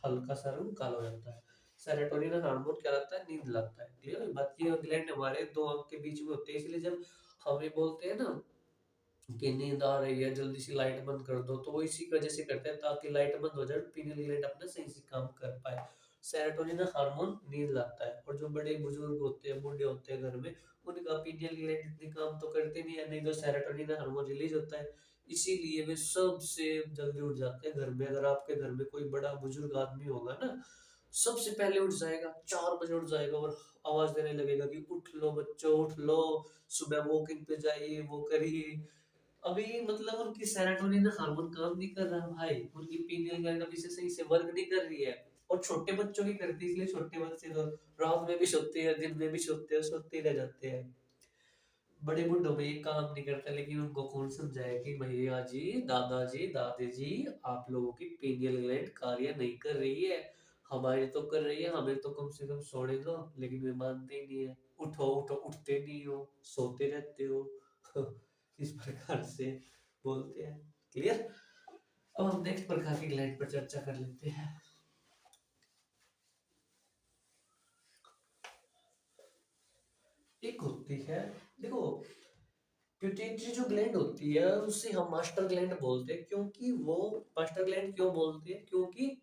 हल्का सा रंग काला हो जाता है। सेरोटोनिन हार्मोन क्या लाता है? नींद लाता है। क्लियर? बात ये ग्लैंड हमारे दो आंख के बीच में होते हैं, इसलिए जब हमें बोलते हैं ना कि नींद आ रही है, जल्दी से लाइट बंद कर दो, तो वो इसी वजह से करते हैं ताकि लाइट बंद हो जाए, पीनियल ग्लैंड अपना सही से काम कर पाए। सेरोटोनिन हार्मोन नींद लाता है। और जो बड़े बुजुर्ग होते हैं, बूढ़े होते हैं घर में, उनका पीनियल ग्लैंड इतने काम तो करते नहीं है, नहीं तो सेरोटोनिन हार्मोन रिलीज होता है, इसीलिए वे सबसे जल्दी उठ जाते हैं घर में। अगर आपके घर में कोई बड़ा बुजुर्ग आदमी होगा ना, सबसे पहले उठ जाएगा, 4 बजे उठ जाएगा और आवाज देने लगेगा कि उठ लो बच्चों, उठ लो, सुबह वॉकिंग पे जाइए, वो करिए। अभी मतलब उनकी सेरोटोनिन हार्मोन काम नहीं कर रहा भाई, उनकी पीनियल ग्लैंड अभी से सही से वर्क नहीं कर रही है। और छोटे बच्चों की करती है, इसलिए छोटे बच्चे तो रात में भी सोते हैं, दिन में भी सोते हैं, सोते ही रह जाते हैं। बड़े बुड्ढों में ये काम नहीं करता, लेकिन उनको कौन समझाए कि भैया जी, दादाजी, दादी जी, आप लोगों की पीनियल ग्लैंड कार्य नहीं कर रही है, हमारी तो कर रही है, हमें तो कम से कम सोने दो। लेकिन वे मानते ही नहीं है, उठो उठो, उठते नहीं हो, सोते रहते हो। इस प्रकार से बोलते हैं। क्लियर। अब हम नेक्स्ट प्रकार की ग्लैंड पर चर्चा कर लेते हैं। एक होती है, देखो, पिट्यूटरी जो ग्लैंड होती है उसे हम मास्टर ग्लैंड बोलते हैं। क्योंकि वो मास्टर ग्लैंड क्यों बोलते हैं? क्योंकि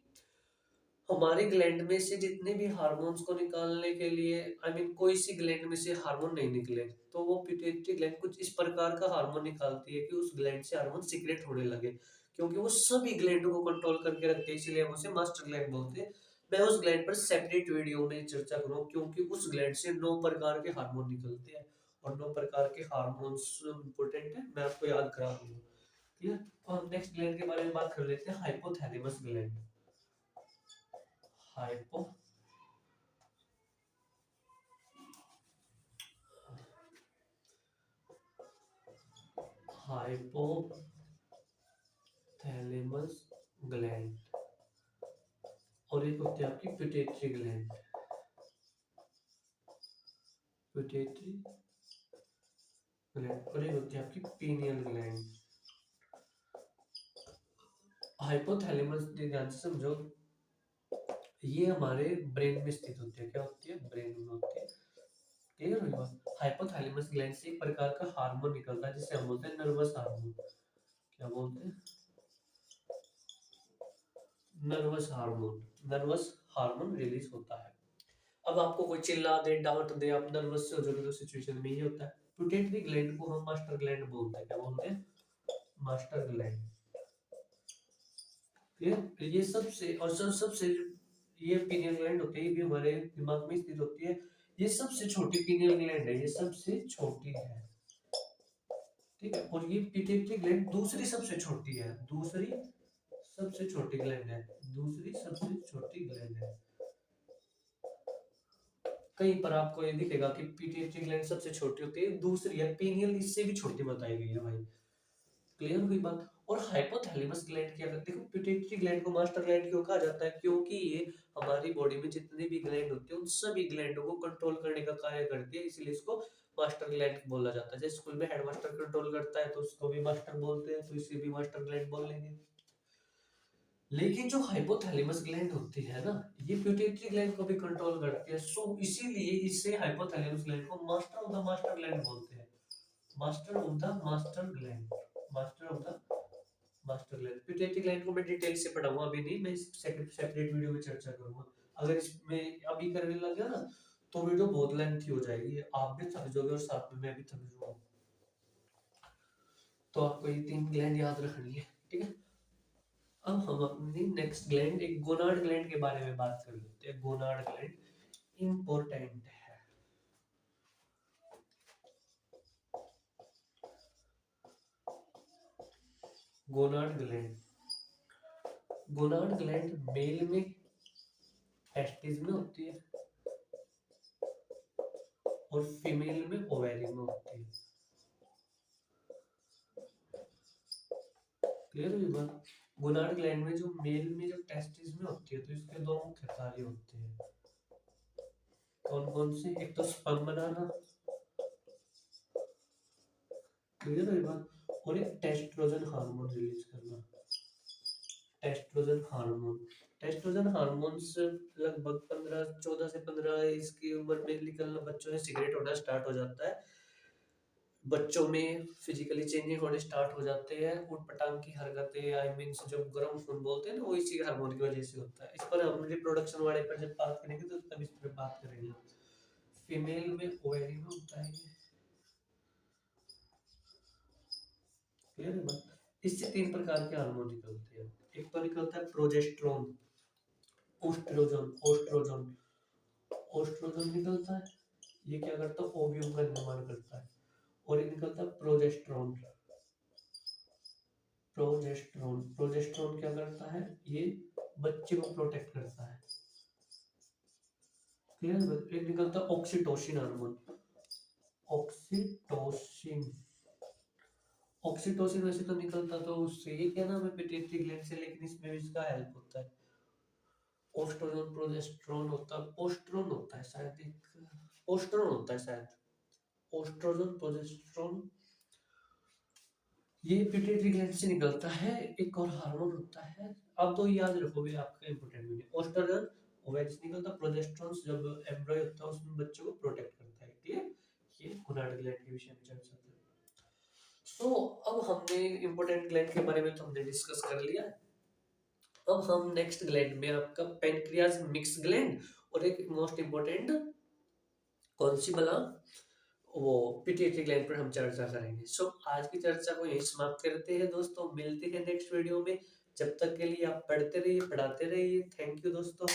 हमारे ग्लैंड में से जितने भी हार्मोन्स को निकालने के लिए, आई मीन कोई सी ग्लैंड में से हार्मोन नहीं निकले, तो वो पिट्यूटरी ग्लैंड कुछ इस प्रकार का हार्मोन निकालती है कि उस ग्लैंड से हार्मोन सीक्रेट होने लगे। क्योंकि वो सभी ग्लैंड को कंट्रोल करके रखते हैं, इसलिए हम उसे मास्टर ग्लैंड बोलते हैं। मैं उस ग्लैंड पर सेपरेट वीडियो में चर्चा करूँ, क्योंकि उस ग्लैंड से 9 प्रकार के हार्मोन निकलते हैं, और 9 प्रकार के हार्मोन्स इंपॉर्टेंट है, मैं आपको याद करा दूंगा। क्लियर। तो हम नेक्स्ट ग्लैंड के बारे में बात कर लेते हैं, hypothalamus gland. Hypo hypothalamus gland, और एक होती है आपकी पिट्यूटरी ग्लैंड। पिट्यूटरी ग्लैंड, और एक होती है आपकी पीनियल ग्लैंड। हाइपोथैलेमस ध्यान से समझो, ये हमारे ब्रेन में स्थित होती है। क्या होती है? ब्रेन में होती है। क्लियर हुई बात। हाइपोथैलेमस ग्लैंड से एक प्रकार का हार्मोन निकलता है जिसे हम बोलते हैं नर्वस हार्मोन। क्या बोलते हैं? Nervous hormone. Nervous hormone release होता है। अब आपको कोई चिल्ला दे, डांट दे, आप नर्वस से हो जाओगे, तो सिचुएशन में ये होता है। पिट्यूटरी ग्लैंड को हम मास्टर ग्लैंड बोलते हैं। क्या बोलते हैं? Master gland. क्लियर। ये सबसे और सबसे, ये पीनियल ग्लैंड होती है, ये भी हमारे दिमाग में स्थित होती है। ये सबसे छोटी पीनियल ग्लैंड है, ये सबसे छोटी है। ठीक है। और ये पिट्यूटरी ग्लैंड दूसरी सबसे छोटी है, दूसरी सबसे छोटी ग्लैंड है, दूसरी सबसे छोटी ग्लैंड है। कहीं पर आपको ये दिखेगा कि पिट्यूटरी ग्लैंड सबसे छोटी होती है, दूसरी है पीनियल, इससे भी छोटी बताई गई है भाई। क्लियर हुई बात। और हाइपोथैलेमस ग्लैंड क्या करते हैं? पिट्यूटरी ग्लैंड को मास्टर ग्लैंड क्यों कहा जाता है? क्योंकि ये हमारी बॉडी में जितने भी ग्लैंड होते हैं उन सभी ग्लैंडों को कंट्रोल करने का कार्य करती है, इसलिए इसको मास्टर ग्लैंड बोला जाता है। जैसे स्कूल में हेडमास्टर कंट्रोल करता है तो उसको भी मास्टर बोलते हैं, तो इसे भी मास्टर ग्लैंड बोल लेंगे। लेकिन जो हाइपोथैलेमस ग्लैंड होती है ना, ये पिट्यूटरी ग्लैंड को भी कंट्रोल करती है, सो इसीलिए इसे हाइपोथैलेमस ग्लैंड को master of the master gland बोलते हैं। Master of the master gland, master of the master gland. Pituitary gland को मैं डिटेल से पढ़ाऊंगा, अभी नहीं, मैं सेपरेट वीडियो में चर्चा करूंगा। अगर इसमें अभी करने लग गया ना तो वीडियो बहुत लेंथी हो जाएगी, आप भी थक जाओगे और साथ में मैं भी थक जाऊंगा। तो आपको ये 3 ग्लैंड याद रखनी है। ठीक है। अब हम अपनी नेक्स्ट ग्लैंड, एक गोनाड ग्लैंड के बारे में बात कर लेते हैं। गोनाड ग्लैंड इंपॉर्टेंट है। Gonad gland, gonad gland male में टेस्टिस में होती है और फीमेल में ओवेरी में होती है। क्लियर हुई बात। गोनाड ग्लैंड में जो मेल में जो टेस्टिस में होती है, तो इसके दो मुख्य कार्य होते हैं। कौन कौन से? एक तो स्पर्म बनाना, क्लियर हुई बात, और एक टेस्ट्रोजन हार्मोन रिलीज करना। टेस्ट्रोजन हार्मोन, टेस्ट्रोजन हार्मोन्स लगभग 14 से 15 इसकी उम्र में निकलना, बच्चों में सीक्रेट होना स्टार्ट हो जाता है। बच्चों में फिजिकली चेंजिंग होने स्टार्ट हो जाते हैं, उटपटांग की हरकतें, आई मीन जो गर्म खून बोलते हैं ना, वो इसी हार्मोन की वजह से होता है। इस पर हम रिप्रोडक्शन वाले पर जब बात करेंगे तो तब इस पर बात करेंगे। फीमेल में ओवेरी में होता है। क्लियर है बात। इससे 3 प्रकार के हार्मोन निकलते हैं। एक तो निकलता है प्रोजेस्टेरोन, ओस्ट्रोजन, ओस्ट्रोजन, ओस्ट्रोजन निकलता है। ये क्या करता है? ओव्यूम का निर्माण करता है। और ये निकलता है प्रोजेस्टेरोन। प्रोजेस्टेरोन, प्रोजेस्टेरोन क्या करता है? ये बच्चे को प्रोटेक्ट करता है। क्लियर। एक निकलता है ऑक्सीटोसिन हार्मोन, ऑक्सीटोसिन। ऑक्सीटोसिन वैसे तो निकलता तो उससे, ये क्या नाम है, पिट्यूटरी ग्लैंड से, लेकिन इसमें भी इसका हेल्प होता है। ओस्ट्रोजन, प्रोजेस्टेरोन होता है, पोस्ट्रोन होता है शायद एक, ओस्ट्रोन होता है शायद, ओस्ट्रोजन प्रोजेस्टेरोन, ये पिट्यूटरी ग्लैंड से निकलता है। एक और हार्मोन होता है, अब तो याद रखोगे, आपका इंपॉर्टेंट भी है। ओस्ट्रोजन ओवरी से निकलता है, प्रोजेस्टेरोन जब एम्ब्रॉय होता है उसमें बच्चों को प्रोटेक्ट करता है। क्लियर? ये गोनाड ग्लैंड के विषय में चर्चा करें। सो अब हमने इंपॉर्टेंट ग्लैंड के बारे में तो हमने डिस्कस कर लिया। अब हम नेक्स्ट ग्लैंड में आपका पेनक्रियाज मिक्स ग्लैंड और एक मोस्ट इंपॉर्टेंट कौन सी बला, वो पिट्यूटरी ग्लैंड पर हम चर्चा करेंगे। सो आज की चर्चा को यही समाप्त करते हैं दोस्तों, मिलते हैं नेक्स्ट वीडियो में। जब तक के लिए आप पढ़ते रहिए, पढ़ाते रहिए। थैंक यू दोस्तों।